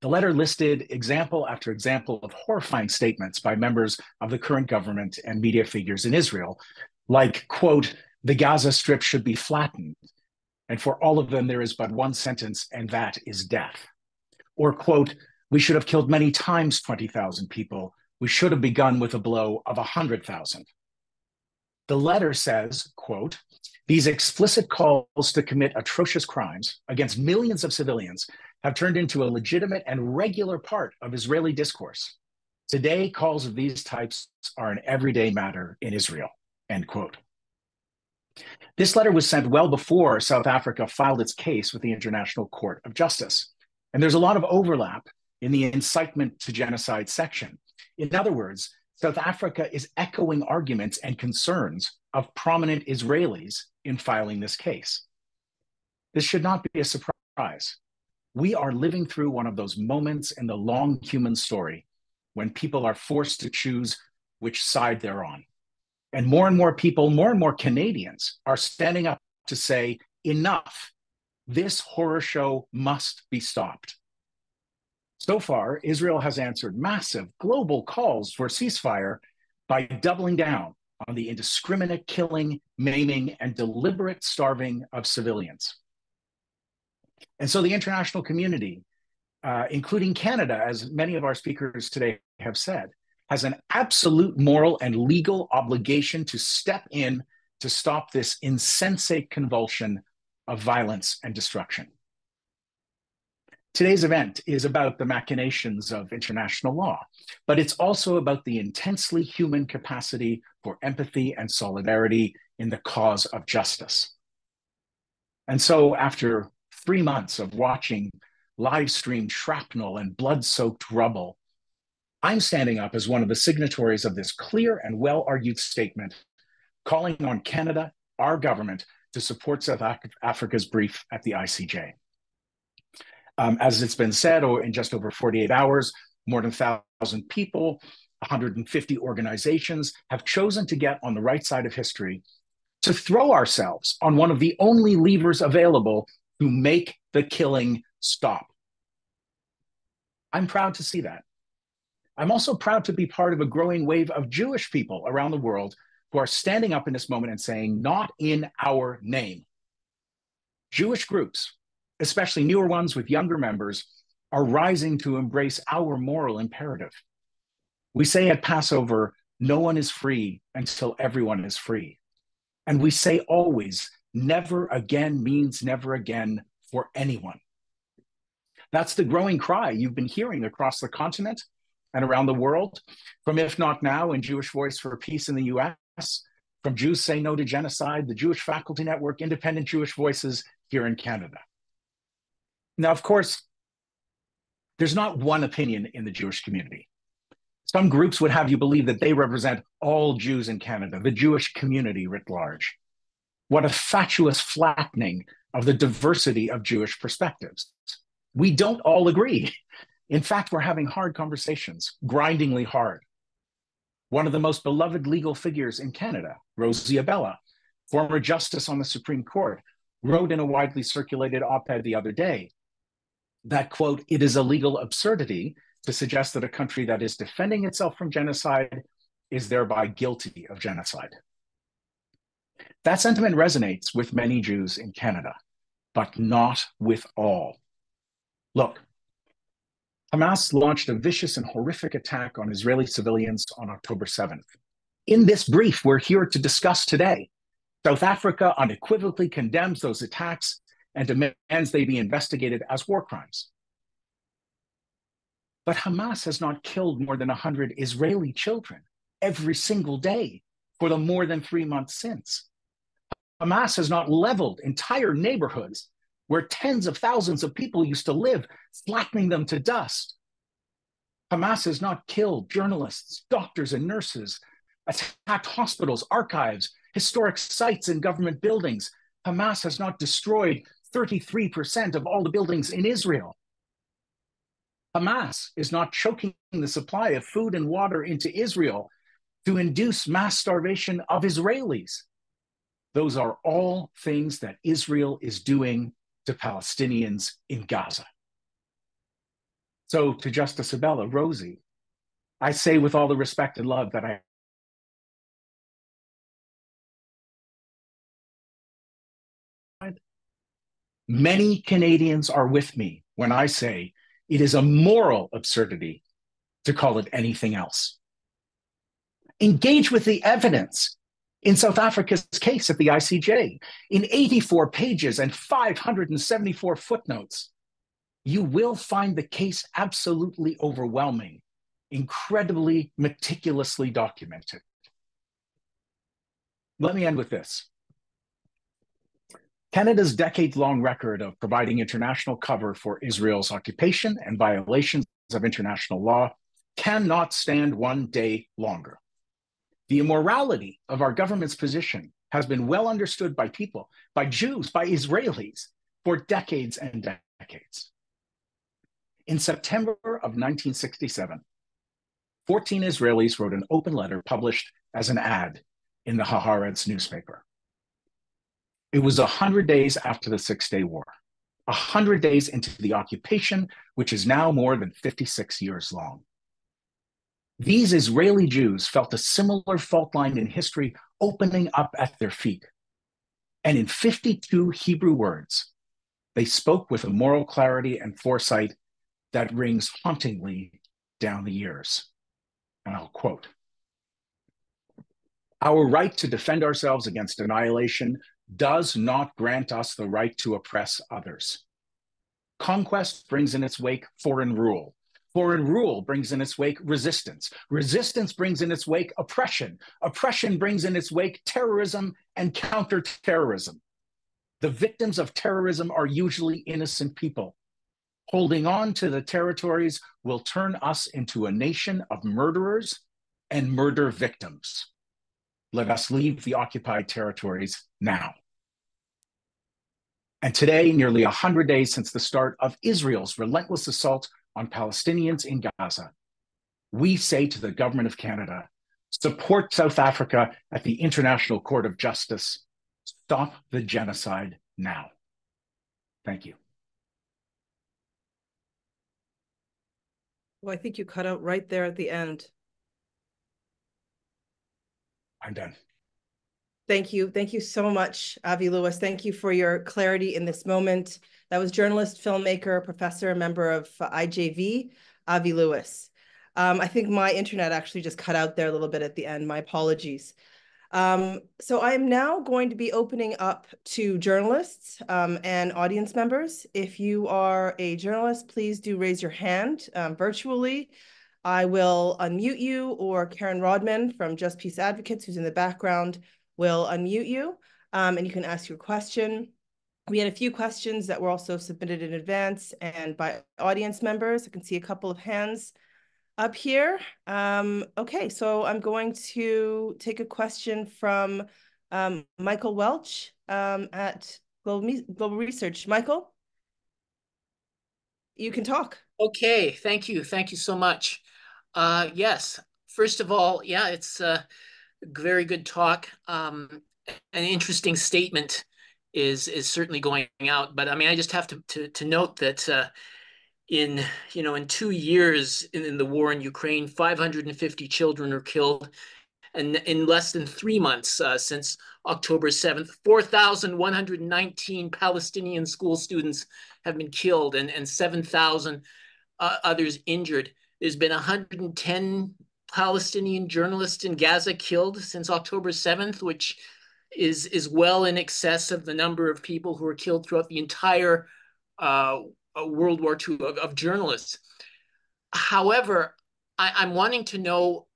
The letter listed example after example of horrifying statements by members of the current government and media figures in Israel, like, quote, the Gaza Strip should be flattened, and for all of them there is but one sentence, and that is death. Or, quote, we should have killed many times 20,000 people. We should have begun with a blow of 100,000. The letter says, quote, these explicit calls to commit atrocious crimes against millions of civilians have turned into a legitimate and regular part of Israeli discourse. Today, calls of these types are an everyday matter in Israel, end quote. This letter was sent well before South Africa filed its case with the International Court of Justice. And there's a lot of overlap in the incitement to genocide section. In other words, South Africa is echoing arguments and concerns of prominent Israelis in filing this case. This should not be a surprise. We are living through one of those moments in the long human story when people are forced to choose which side they're on. And more people, more and more Canadians are standing up to say, enough, this horror show must be stopped. So far, Israel has answered massive global calls for ceasefire by doubling down on the indiscriminate killing, maiming, and deliberate starving of civilians. And so the international community, including Canada, as many of our speakers today have said, has an absolute moral and legal obligation to step in to stop this insensate convulsion of violence and destruction. Today's event is about the machinations of international law, but it's also about the intensely human capacity for empathy and solidarity in the cause of justice. And so after 3 months of watching live-streamed shrapnel and blood-soaked rubble, I'm standing up as one of the signatories of this clear and well-argued statement, calling on Canada, our government, to support South Africa's brief at the ICJ. As it's been said, in just over 48 hours, more than 1,000 people, 150 organizations have chosen to get on the right side of history to throw ourselves on one of the only levers available to make the killing stop. I'm proud to see that. I'm also proud to be part of a growing wave of Jewish people around the world who are standing up in this moment and saying, not in our name. Jewish groups, especially newer ones with younger members, are rising to embrace our moral imperative. We say at Passover, no one is free until everyone is free. And we say always, never again means never again for anyone. That's the growing cry you've been hearing across the continent and around the world, from If Not Now and Jewish Voice for Peace in the US, from Jews Say No to Genocide, the Jewish Faculty Network, Independent Jewish Voices here in Canada. Now, of course, there's not one opinion in the Jewish community. Some groups would have you believe that they represent all Jews in Canada, the Jewish community writ large. What a fatuous flattening of the diversity of Jewish perspectives. We don't all agree. In fact, we're having hard conversations, grindingly hard. One of the most beloved legal figures in Canada, Rosie Abella, former justice on the Supreme Court, wrote in a widely circulated op-ed the other day that, quote, it is a legal absurdity to suggest that a country that is defending itself from genocide is thereby guilty of genocide. That sentiment resonates with many Jews in Canada, but not with all. Look, Hamas launched a vicious and horrific attack on Israeli civilians on October 7th. In this brief we're here to discuss today, South Africa unequivocally condemns those attacks and demands they be investigated as war crimes. But Hamas has not killed more than 100 Israeli children every single day for the more than 3 months since. Hamas has not leveled entire neighborhoods where tens of thousands of people used to live, flattening them to dust. Hamas has not killed journalists, doctors, and nurses, attacked hospitals, archives, historic sites and government buildings. Hamas has not destroyed 33% of all the buildings in Israel. Hamas is not choking the supply of food and water into Israel to induce mass starvation of Israelis. Those are all things that Israel is doing to Palestinians in Gaza. So to Justice Abella, Rosie, I say with all the respect and love that I many Canadians are with me when I say it is a moral absurdity to call it anything else. Engage with the evidence in South Africa's case at the ICJ. In 84 pages and 574 footnotes, you will find the case absolutely overwhelming, incredibly meticulously documented. Let me end with this. Canada's decades-long record of providing international cover for Israel's occupation and violations of international law cannot stand one day longer. The immorality of our government's position has been well understood by people, by Jews, by Israelis, for decades and decades. In September of 1967, 14 Israelis wrote an open letter published as an ad in the Haaretz newspaper. It was 100 days after the Six-Day War, 100 days into the occupation, which is now more than 56 years long. These Israeli Jews felt a similar fault line in history opening up at their feet. And in 52 Hebrew words, they spoke with a moral clarity and foresight that rings hauntingly down the years. And I'll quote, "Our right to defend ourselves against annihilation does not grant us the right to oppress others. Conquest brings in its wake foreign rule. Foreign rule brings in its wake resistance. Resistance brings in its wake oppression. Oppression brings in its wake terrorism and counterterrorism. The victims of terrorism are usually innocent people. Holding on to the territories will turn us into a nation of murderers and murder victims. Let us leave the occupied territories now." And today, nearly 100 days since the start of Israel's relentless assault on Palestinians in Gaza, we say to the government of Canada, support South Africa at the International Court of Justice. Stop the genocide now. Thank you. Well, I think you cut out right there at the end. I'm done. Thank you. Thank you so much, Avi Lewis. Thank you for your clarity in this moment. That was journalist, filmmaker, professor, member of IJV, Avi Lewis. I think my internet actually just cut out there a little bit at the end. My apologies. So I'm now going to be opening up to journalists and audience members. If you are a journalist, please do raise your hand virtually. I will unmute you, or Karen Rodman from Just Peace Advocates, who's in the background, will unmute you, and you can ask your question. We had a few questions that were also submitted in advance and by audience members. I can see a couple of hands up here. Okay, so I'm going to take a question from Michael Welch at Global Research. Michael, you can talk. Okay, thank you. Thank you so much. Yes, first of all, yeah, it's very good talk. An interesting statement is certainly going out, but I mean, I just have to note that in 2 years in the war in Ukraine, 550 children are killed, and in less than 3 months since October 7th, 4,119 Palestinian school students have been killed, and 7,000 others injured. There's been 110 Palestinian journalists in Gaza killed since October 7th, which is well in excess of the number of people who were killed throughout the entire World War II of journalists. However, I'm wanting to know,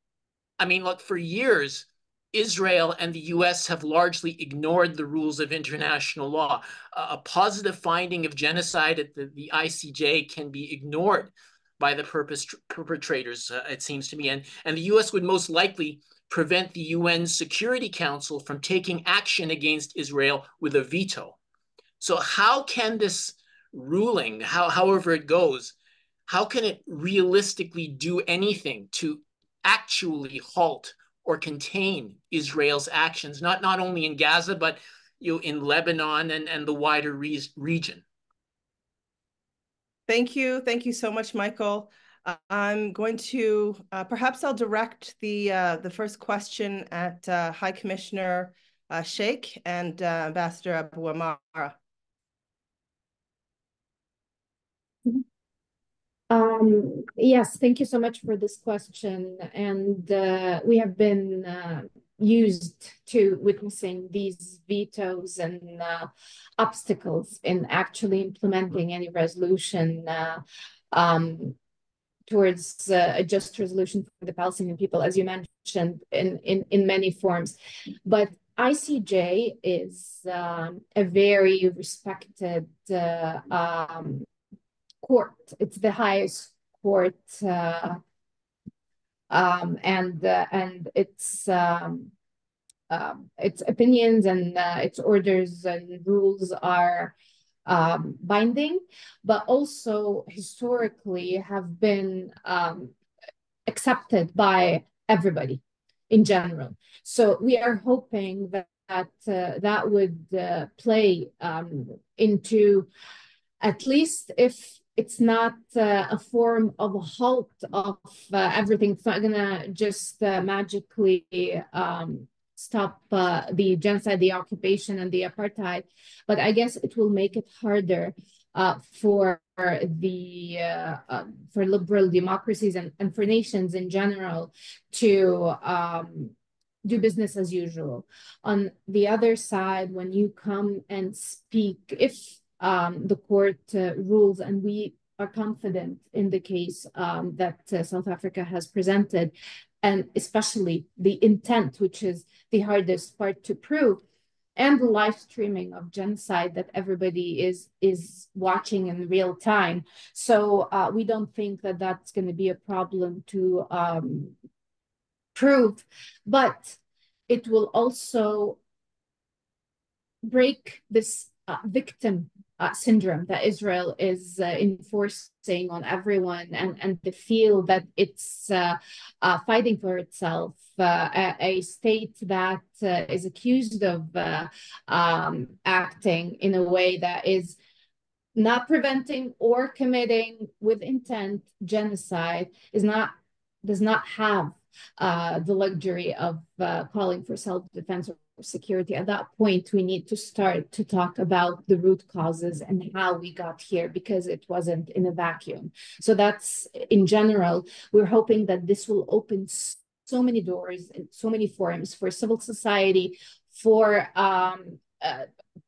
I mean, look, for years, Israel and the US have largely ignored the rules of international law. A positive finding of genocide at the ICJ can be ignored by the perpetrators, it seems to me. And the US would most likely prevent the UN Security Council from taking action against Israel with a veto. So how can this ruling, however it goes, how can it realistically do anything to actually halt or contain Israel's actions, not only in Gaza, but in Lebanon and the wider region? Thank you. Thank you so much, Michael. I'm going to, perhaps I'll direct the first question at High Commissioner Shaik and Ambassador Abuamara. Yes, thank you so much for this question. And we have been used to witnessing these vetoes and obstacles in actually implementing any resolution towards a just resolution for the Palestinian people, as you mentioned, in many forms. But ICJ is a very respected court. It's the highest court, and its opinions and its orders and rules are binding, but also historically have been accepted by everybody in general. So we are hoping that that would play into, at least if it's not a form of a halt of everything. It's not gonna just magically stop the genocide, the occupation, and the apartheid, but I guess it will make it harder for liberal democracies and for nations in general to do business as usual. On the other side, when you come and speak, if the court rules, and we are confident in the case that South Africa has presented, and especially the intent, which is the hardest part to prove, and the live streaming of genocide that everybody is watching in real time. So we don't think that that's going to be a problem to prove, but it will also break this victim syndrome that Israel is enforcing on everyone, and the feel that it's fighting for itself, a state that is accused of acting in a way that is not preventing or committing with intent genocide does not have the luxury of calling for self-defense or security. At that point, we need to start to talk about the root causes and how we got here, because it wasn't in a vacuum. So that's, in general, we're hoping that this will open so many doors and so many forums for civil society, for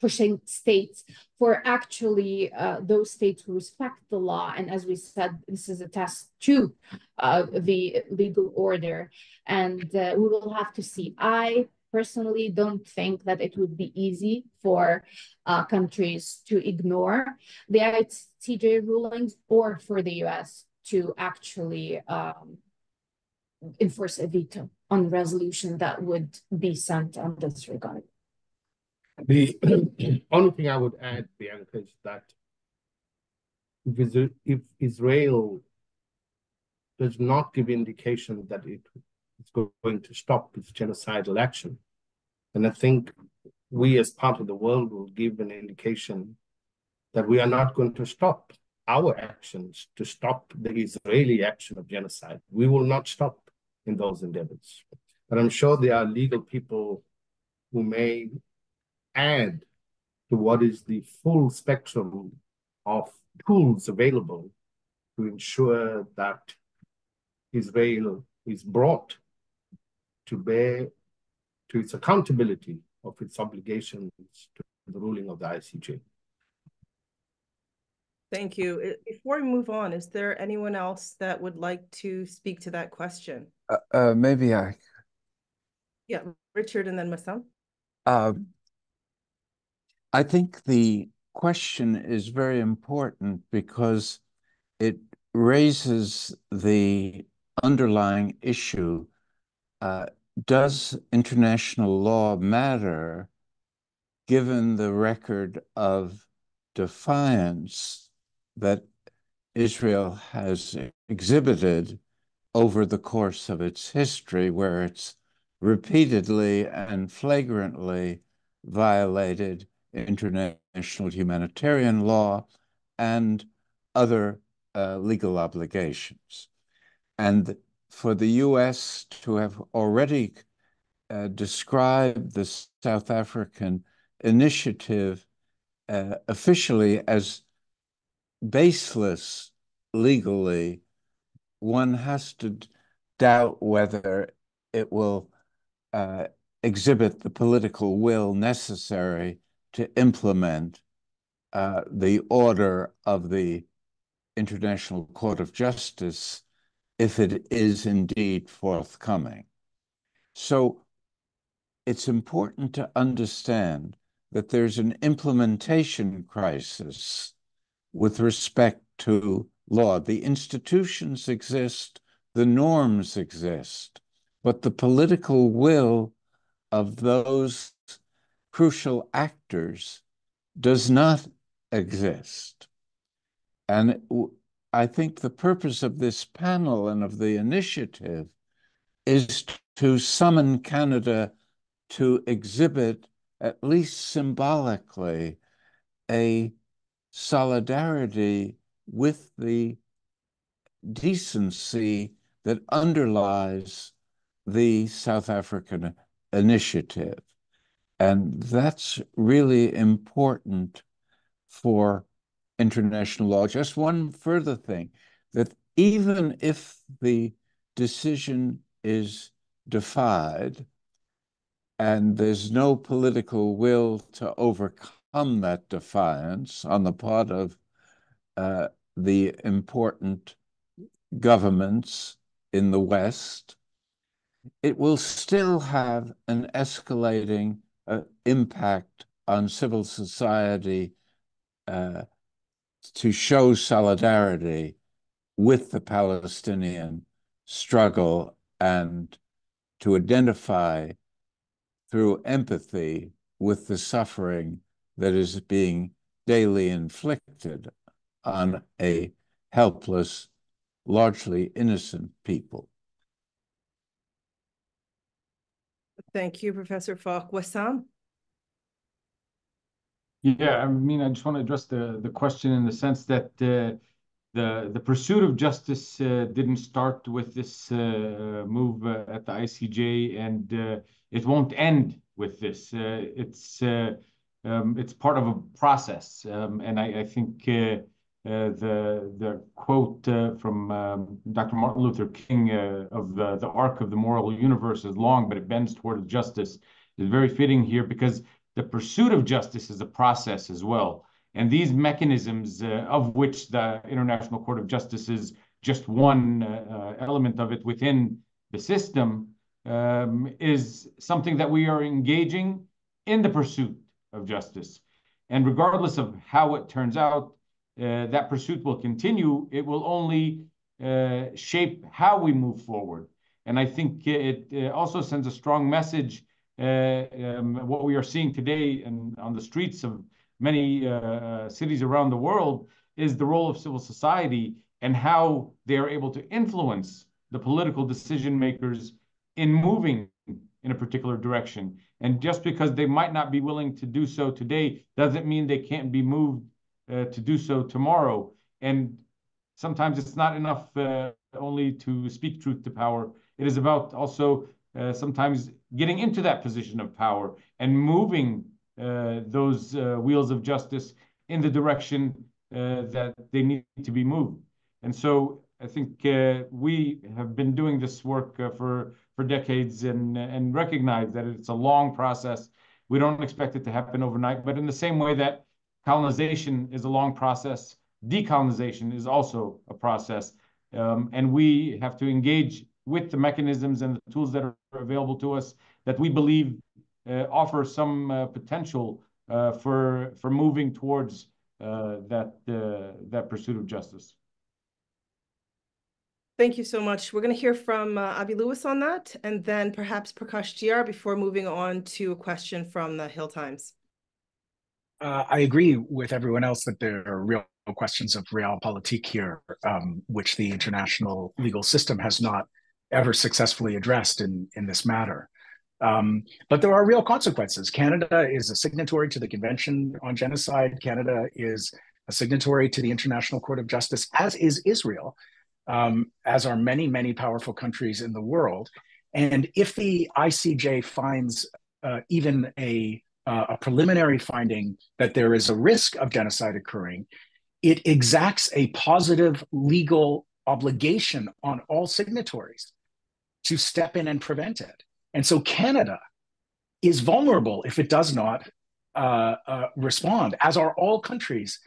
pushing states, for actually those states who respect the law. And as we said, this is a test to the legal order. And we will have to see. I personally don't think that it would be easy for countries to ignore the ICJ rulings, or for the US to actually enforce a veto on resolution that would be sent on this regard. The only thing I would add, Bianca, is that if Israel does not give indication that it is going to stop its genocidal action, then I think we as part of the world will give an indication that we are not going to stop our actions to stop the Israeli action of genocide. We will not stop in those endeavors. But I'm sure there are legal people who may add to what is the full spectrum of tools available to ensure that Israel is brought to bear to its accountability of its obligations to the ruling of the ICJ. Thank you. Before we move on, is there anyone else that would like to speak to that question? Maybe I. Yeah, Richard and then Wesam. I think the question is very important because it raises the underlying issue. Does international law matter given the record of defiance that Israel has exhibited over the course of its history, where it's repeatedly and flagrantly violated international humanitarian law and other legal obligations? And for the US to have already described the South African initiative officially as baseless legally, one has to doubt whether it will exhibit the political will necessary to implement the order of the International Court of Justice if it is indeed forthcoming. So it's important to understand that there's an implementation crisis with respect to law. The institutions exist, the norms exist, but the political will of those crucial actors does not exist. And I think the purpose of this panel and of the initiative is to summon Canada to exhibit, at least symbolically, a solidarity with the decency that underlies the South African initiative. And that's really important for international law. Just one further thing, that even if the decision is defied and there's no political will to overcome that defiance on the part of the important governments in the West, it will still have an escalating impact on civil society to show solidarity with the Palestinian struggle and to identify through empathy with the suffering that is being daily inflicted on a helpless, largely innocent people. Thank you, Professor Falk. Wesam? Yeah, I mean, I just want to address the question in the sense that the pursuit of justice didn't start with this move at the ICJ, and it won't end with this. It's part of a process, and I think the quote from Dr. Martin Luther King of the arc of the moral universe is long, but it bends toward justice is very fitting here, because the pursuit of justice is a process as well. And these mechanisms, of which the International Court of Justice is just one element of it within the system, is something that we are engaging in the pursuit of justice. And regardless of how it turns out, that pursuit will continue. It will only shape how we move forward. And I think it also sends a strong message. What we are seeing today and on the streets of many cities around the world is the role of civil society and how they are able to influence the political decision makers in moving in a particular direction. And just because they might not be willing to do so today doesn't mean they can't be moved to do so tomorrow. And sometimes it's not enough only to speak truth to power. It is about also sometimes getting into that position of power and moving those wheels of justice in the direction that they need to be moved. And so I think we have been doing this work for decades and recognize that it's a long process. We don't expect it to happen overnight, but in the same way that colonization is a long process, decolonization is also a process. And we have to engage with the mechanisms and the tools that are available to us that we believe offer some potential for moving towards that pursuit of justice. Thank you so much. We're going to hear from Avi Lewis on that, and then perhaps Prakash GR before moving on to a question from the Hill Times. I agree with everyone else that there are real questions of realpolitik here, which the international legal system has not ever successfully addressed in this matter. But there are real consequences. Canada is a signatory to the Convention on Genocide. Canada is a signatory to the International Court of Justice, as is Israel, as are many, many powerful countries in the world. And if the ICJ finds even a preliminary finding that there is a risk of genocide occurring, it exacts a positive legal obligation on all signatories to step in and prevent it. And so Canada is vulnerable if it does not respond, as are all countries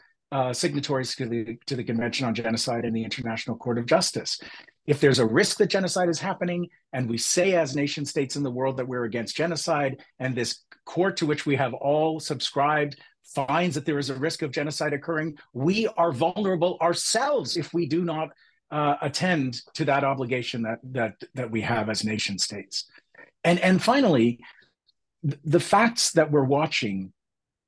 signatories to the Convention on Genocide and the International Court of Justice. If there's a risk that genocide is happening, and we say as nation states in the world that we're against genocide, and this court to which we have all subscribed finds that there is a risk of genocide occurring, we are vulnerable ourselves if we do not attend to that obligation that we have as nation states. And finally, the facts that we're watching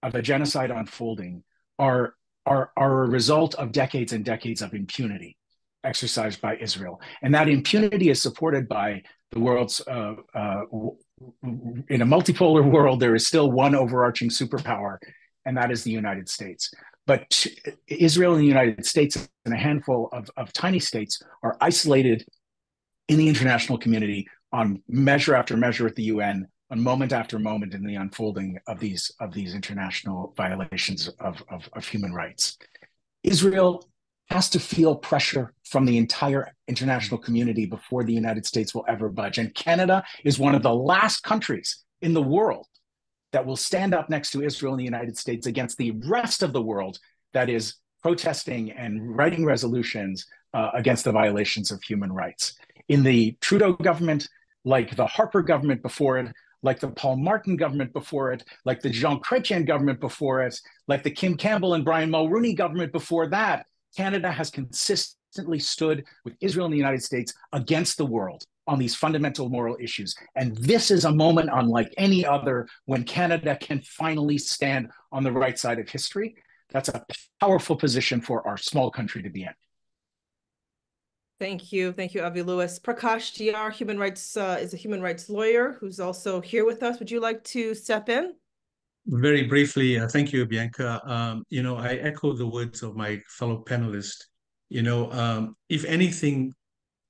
of a genocide unfolding are a result of decades and decades of impunity exercised by Israel. And that impunity is supported by the world's, in a multipolar world, there is still one overarching superpower, and that is the United States. But Israel and the United States and a handful of tiny states are isolated in the international community on measure after measure at the UN, on moment after moment in the unfolding of these international violations of human rights. Israel has to feel pressure from the entire international community before the United States will ever budge. And Canada is one of the last countries in the world that will stand up next to Israel and the United States against the rest of the world that is protesting and writing resolutions against the violations of human rights. In the Trudeau government, like the Harper government before it, like the Paul Martin government before it, like the Jean Chrétien government before it, like the Kim Campbell and Brian Mulroney government before that, Canada has consistently stood with Israel and the United States against the world on these fundamental moral issues. And this is a moment unlike any other when Canada can finally stand on the right side of history. That's a powerful position for our small country to be in. Thank you, Avi Lewis. Prakash GR, is a human rights lawyer who's also here with us. Would you like to step in? Very briefly, thank you, Bianca. I echo the words of my fellow panelist. If anything,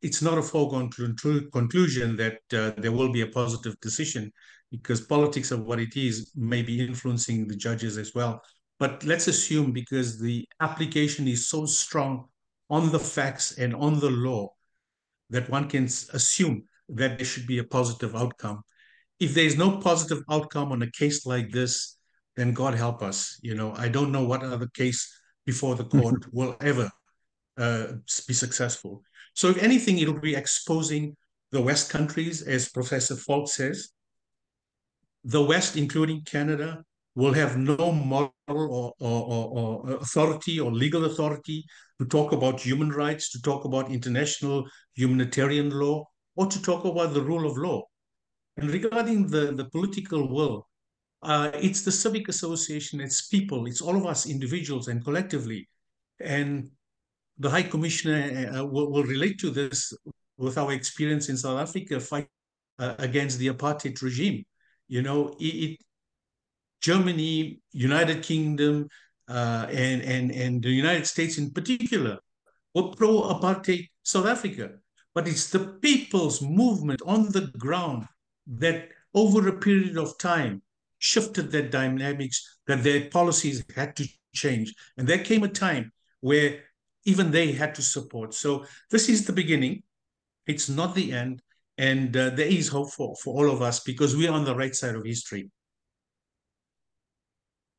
it's not a foregone conclusion that there will be a positive decision, because politics of what it is may be influencing the judges as well. But let's assume, because the application is so strong on the facts and on the law, that one can assume that there should be a positive outcome. If there's no positive outcome on a case like this, then God help us. I don't know what other case before the court will ever be successful. So if anything, it'll be exposing the West countries, as Professor Falk says. The West, including Canada, will have no moral or authority or legal authority to talk about human rights, to talk about international humanitarian law, or to talk about the rule of law. And regarding the political will, it's the civic association, it's people, it's all of us individuals and collectively. And the High Commissioner will relate to this with our experience in South Africa, fight against the apartheid regime. Germany, United Kingdom, and the United States in particular were pro-apartheid South Africa. But it's the people's movement on the ground that over a period of time shifted their dynamics, that their policies had to change. And there came a time where even they had to support. So this is the beginning. It's not the end. And there is hope for all of us, because we are on the right side of history.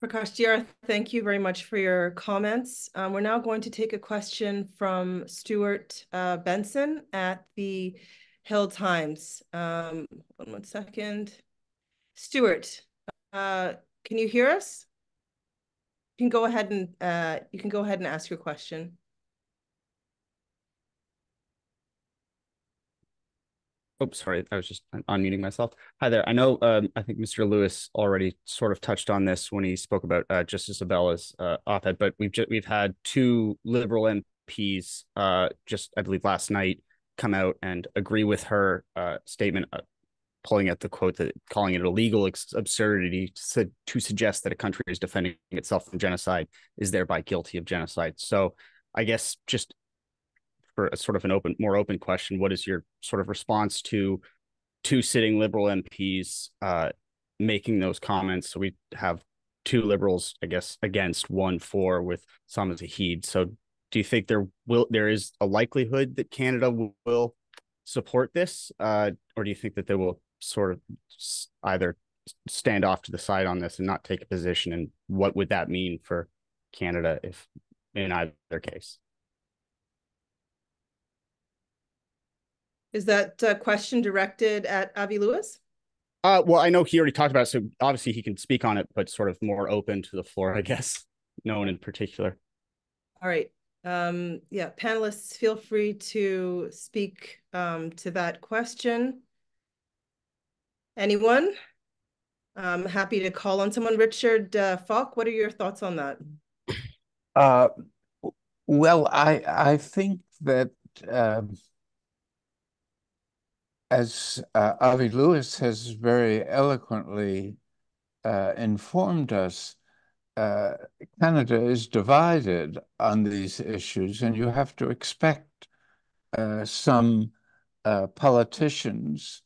Prakash Diyar, thank you very much for your comments. We're now going to take a question from Stuart Benson at the Hill Times. One second. Stuart, can you hear us? You can go ahead and ask your question. Oh, sorry, I was just unmuting myself. Hi there. I know, I think Mr. Lewis already sort of touched on this when he spoke about Justice Abella's op-ed, but we've had two Liberal MPs just, I believe, last night come out and agree with her statement, pulling out the quote, that calling it a legal absurdity to suggest that a country is defending itself from genocide is thereby guilty of genocide. So I guess just for a sort of more open question, what is your sort of response to two sitting Liberal MPs making those comments? So we have two Liberals, I guess, against, one for, with Sama Zahid. So do you think there is a likelihood that Canada will support this, or do you think that they will sort of either stand off to the side on this and not take a position? And what would that mean for Canada if in either case? Is that question directed at Avi Lewis? Well, I know he already talked about it, so obviously he can speak on it, but sort of more open to the floor, I guess. No one in particular. All right. Yeah, panelists, feel free to speak to that question. Anyone? I'm happy to call on someone. Richard Falk, what are your thoughts on that? Well, I think that as Avi Lewis has very eloquently informed us, Canada is divided on these issues, and you have to expect some politicians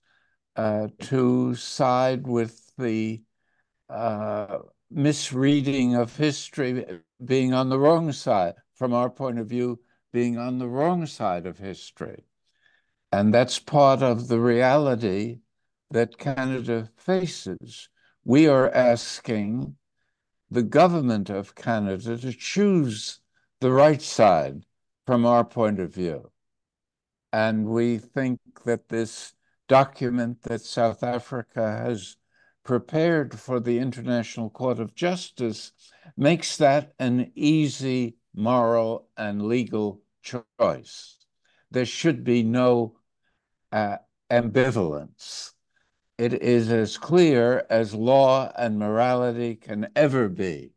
to side with the misreading of history, being on the wrong side, from our point of view, being on the wrong side of history. And that's part of the reality that Canada faces. We are asking the government of Canada to choose the right side from our point of view. And we think that this document that South Africa has prepared for the International Court of Justice makes that an easy moral and legal choice. There should be no ambivalence. It is as clear as law and morality can ever be.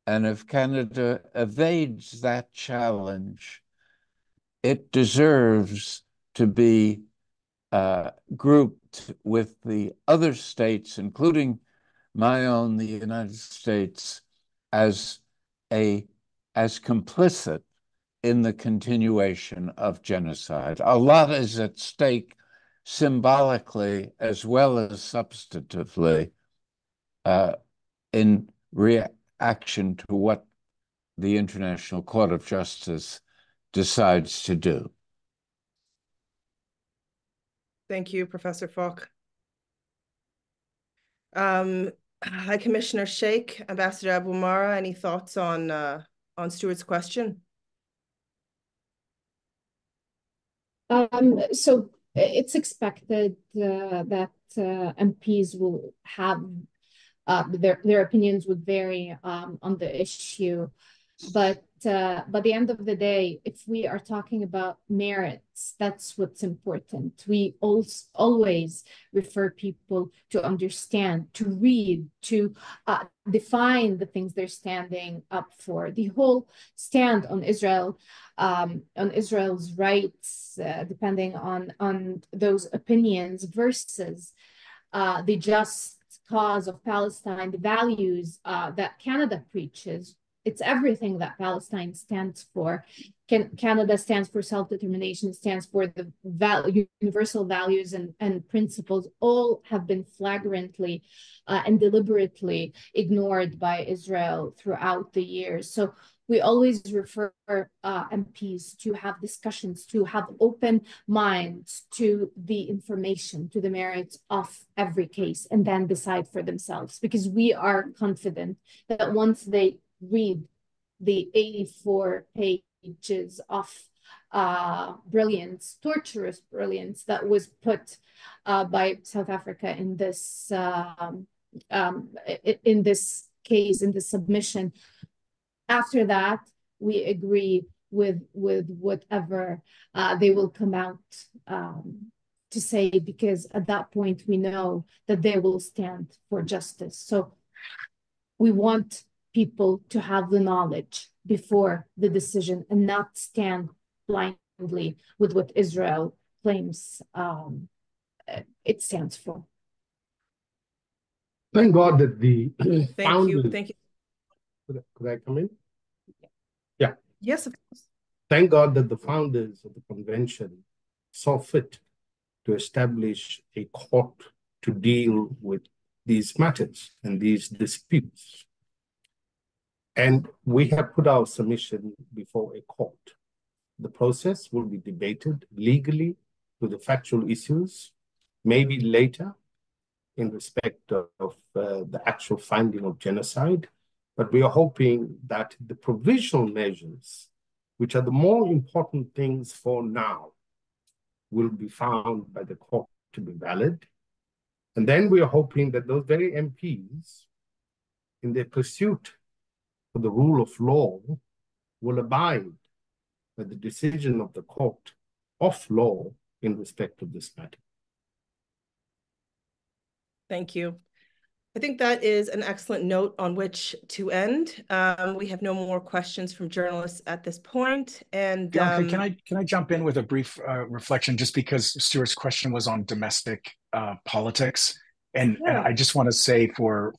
And if Canada evades that challenge, it deserves to be grouped with the other states, including my own, the United States, as complicit in the continuation of genocide. A lot is at stake symbolically as well as substantively in reaction to what the International Court of Justice decides to do. Thank you, Professor Falk. High Commissioner Shaik, Ambassador Abuamara, any thoughts on Stuart's question? So it's expected that MPs will have their opinions would vary on the issue, but by the end of the day, if we are talking about merits, that's what's important. We always refer people to understand, to read, to define the things they're standing up for. The whole stand on Israel, on Israel's rights, depending on those opinions versus the just cause of Palestine, the values that Canada preaches. It's everything that Palestine stands for. Canada stands for self-determination, stands for the universal values and principles, all have been flagrantly and deliberately ignored by Israel throughout the years. So we always refer MPs to have discussions, to have open minds to the information, to the merits of every case, and then decide for themselves. Because we are confident that once they read the 84 pages of brilliance, torturous brilliance that was put by South Africa in this case, in this submission. After that, we agree with whatever they will come out to say, because at that point we know that they will stand for justice. So we want people to have the knowledge before the decision and not stand blindly with what Israel claims it stands for. Thank God that the Thank you. Thank you. Could I come in? Yeah. Yes, of course. Thank God that the founders of the convention saw fit to establish a court to deal with these matters and these disputes. And we have put our submission before a court. The process will be debated legally to the factual issues, maybe later in respect of the actual finding of genocide. But we are hoping that the provisional measures, which are the more important things for now, will be found by the court to be valid. And then we are hoping that those very MPs, in their pursuit for the rule of law, will abide by the decision of the court of law in respect of this matter. Thank you. I think that is an excellent note on which to end. We have no more questions from journalists at this point. And Bianca, can I jump in with a brief reflection, just because Stuart's question was on domestic politics? And I just want to say, for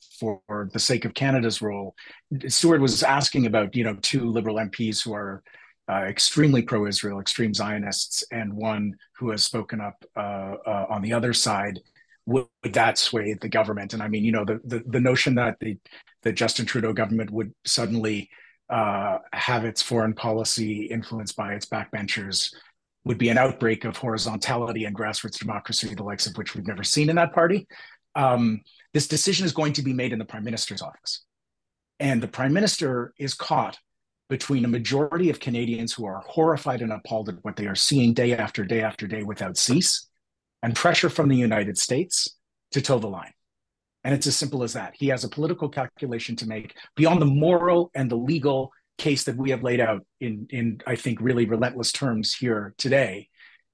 the sake of Canada's role, Stuart was asking about, two Liberal MPs who are extremely pro-Israel, extreme Zionists, and one who has spoken up on the other side. Would that sway the government? And I mean, the notion that the Justin Trudeau government would suddenly have its foreign policy influenced by its backbenchers would be an outbreak of horizontality and grassroots democracy, the likes of which we've never seen in that party. This decision is going to be made in the Prime Minister's office. And the Prime Minister is caught between a majority of Canadians who are horrified and appalled at what they are seeing day after day after day without cease, and pressure from the United States to toe the line. And it's as simple as that. He has a political calculation to make beyond the moral and the legal case that we have laid out in I think, really relentless terms here today.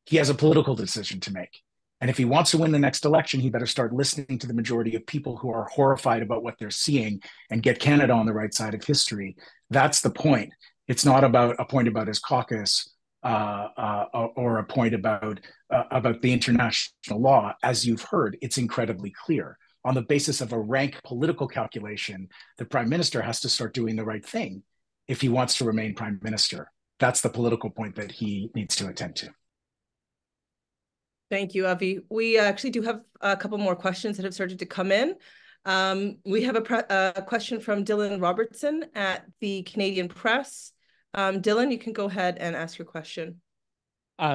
He has a political decision to make. And if he wants to win the next election, he better start listening to the majority of people who are horrified about what they're seeing and get Canada on the right side of history. That's the point. It's not about a point about his caucus or a point about the international law. As you've heard, it's incredibly clear. on the basis of a rank political calculation, the prime minister has to start doing the right thing if he wants to remain prime minister. That's the political point that he needs to attend to. Thank you, Avi. We actually do have a couple more questions that have started to come in. We have a question from Dylan Robertson at the Canadian Press. Dylan, you can go ahead and ask your question.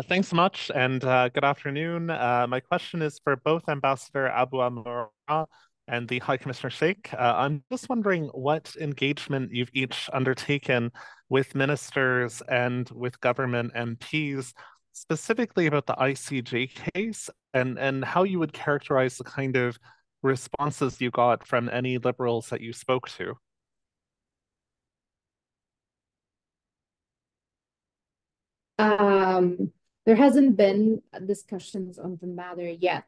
Thanks so much, and good afternoon. My question is for both Ambassador Abuamara and the High Commissioner Shaik. I'm just wondering what engagement you've each undertaken with ministers and with government MPs, specifically about the ICJ case, and how you would characterize the kind of responses you got from any liberals that you spoke to. There hasn't been discussions on the matter yet.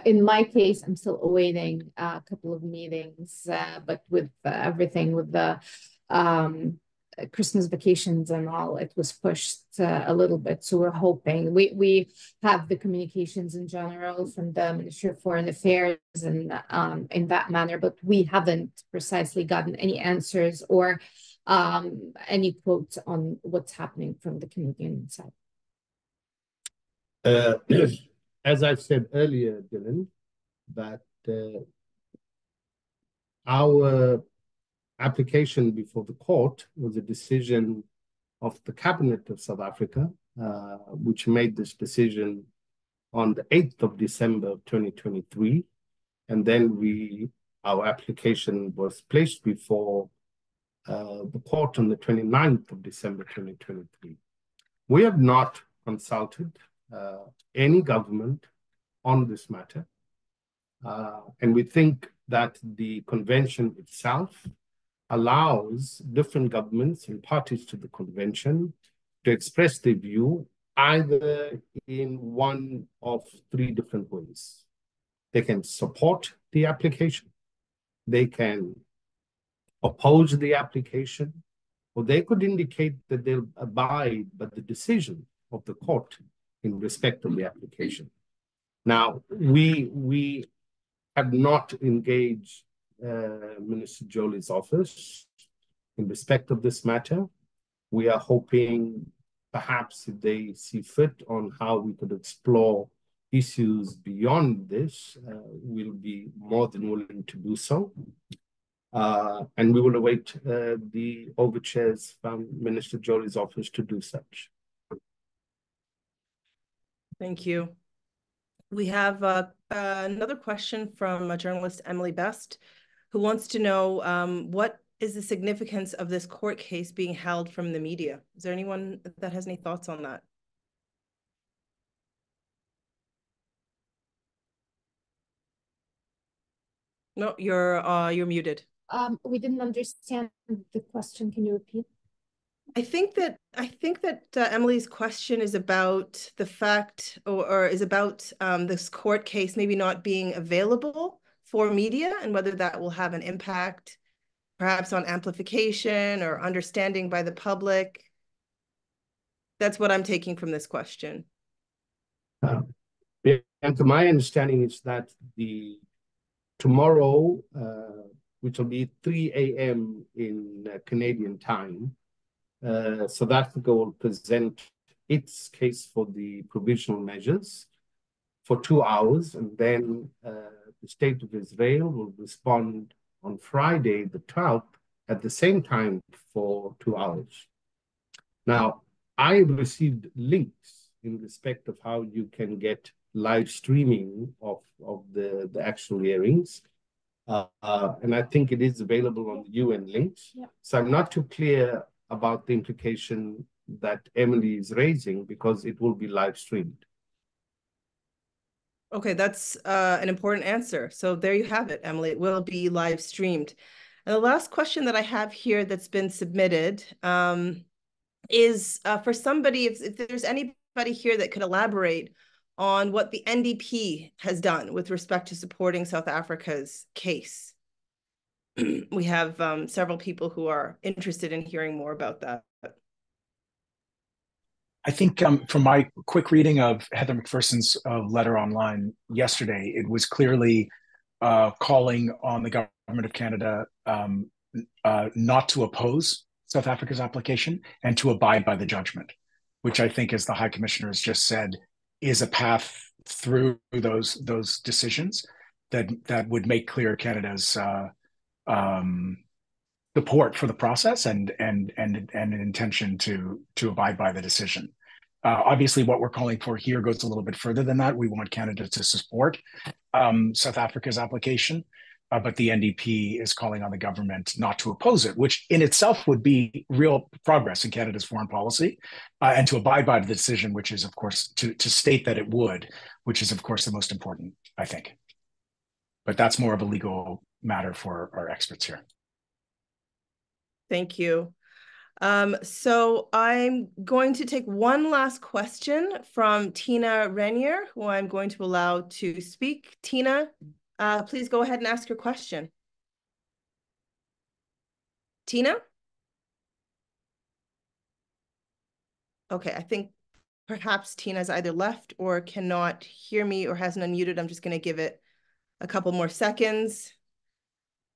In my case, I'm still awaiting a couple of meetings, but with everything with the Christmas vacations and all, it was pushed a little bit. So we're hoping we have the communications in general from the Ministry of Foreign Affairs and in that manner, but we haven't precisely gotten any answers or any quotes on what's happening from the Canadian side. As I've said earlier, Dylan, that our application before the court was a decision of the Cabinet of South Africa, which made this decision on the 8th of December of 2023. And then our application was placed before the court on the 29th of December 2023. We have not consulted any government on this matter. And we think that the convention itself allows different governments and parties to the convention to express their view either in one of three different ways. They can support the application, they can oppose the application, or they could indicate that they'll abide by the decision of the court in respect of the application. Now, we have not engaged Minister Joly's office in respect of this matter. We are hoping perhaps if they see fit on how we could explore issues beyond this, we'll be more than willing to do so. And we will await the overtures from Minister Joly's office to do such. Thank you. We have another question from journalist Emily Best, who wants to know what is the significance of this court case being held from the media? Is there anyone that has any thoughts on that? No, you're muted. We didn't understand the question. Can you repeat? I think that Emily's question is about the fact, or is about this court case maybe not being available for media, and whether that will have an impact, perhaps on amplification or understanding by the public. That's what I'm taking from this question. And to my understanding is that tomorrow, which will be 3 a.m. in Canadian time, South Africa will present its case for the provisional measures for 2 hours, and then the State of Israel will respond on Friday, the 12th, at the same time for 2 hours. Now, I received links in respect of how you can get live streaming of the actual hearings. And I think it is available on the UN links. Yeah. So I'm not too clear about the implication that Emily is raising, because it will be live streamed. Okay, that's an important answer. So there you have it, Emily. It will be live streamed. And the last question that I have here that's been submitted is for somebody, if there's anybody here that could elaborate on what the NDP has done with respect to supporting South Africa's case. We have several people who are interested in hearing more about that. I think from my quick reading of Heather McPherson's letter online yesterday, it was clearly calling on the government of Canada not to oppose South Africa's application and to abide by the judgment, which I think, as the High Commissioner has just said, is a path through those decisions that would make clear Canada's support for the process and an intention to abide by the decision. Obviously, what we're calling for here goes a little bit further than that. We want Canada to support South Africa's application, but the NDP is calling on the government not to oppose it, which in itself would be real progress in Canada's foreign policy, and to abide by the decision, which is, of course, to state that it would, which is, of course, the most important, I think. But that's more of a legal matter for our experts here. Thank you. So I'm going to take one last question from Tina Renier, who I'm going to allow to speak. Tina, please go ahead and ask your question. Tina? Okay, I think perhaps Tina's either left or cannot hear me or hasn't unmuted. I'm just going to give it a couple more seconds.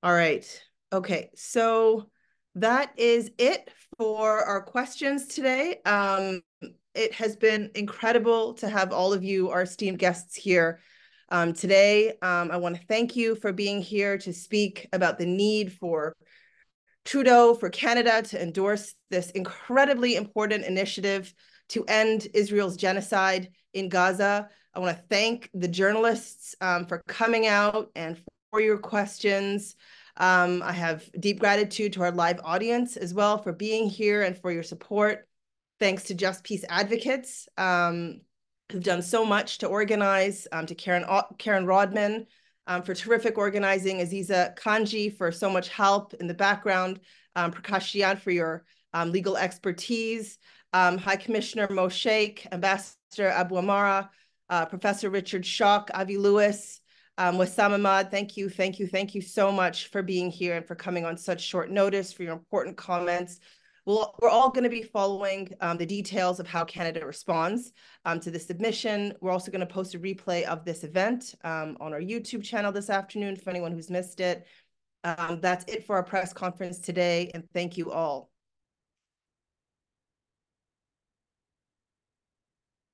All right. Okay, so that is it for our questions today. It has been incredible to have all of you, our esteemed guests, here today. I want to thank you for being here to speak about the need for Trudeau, for Canada to endorse this incredibly important initiative to end Israel's genocide in Gaza. I want to thank the journalists for coming out and for your questions. I have deep gratitude to our live audience as well for being here and for your support. Thanks to Just Peace Advocates who've done so much to organize, to Karen Rodman for terrific organizing, Aziza Kanji for so much help in the background, Prakash Jian for your legal expertise, High Commissioner Mo Shaik, Ambassador Abuamara, Professor Richard Falk, Avi Lewis, Wesam Ahmad, thank you so much for being here and for coming on such short notice, for your important comments. We're all going to be following the details of how Canada responds to the submission. We're also going to post a replay of this event on our YouTube channel this afternoon for anyone who's missed it. That's it for our press conference today, and thank you all.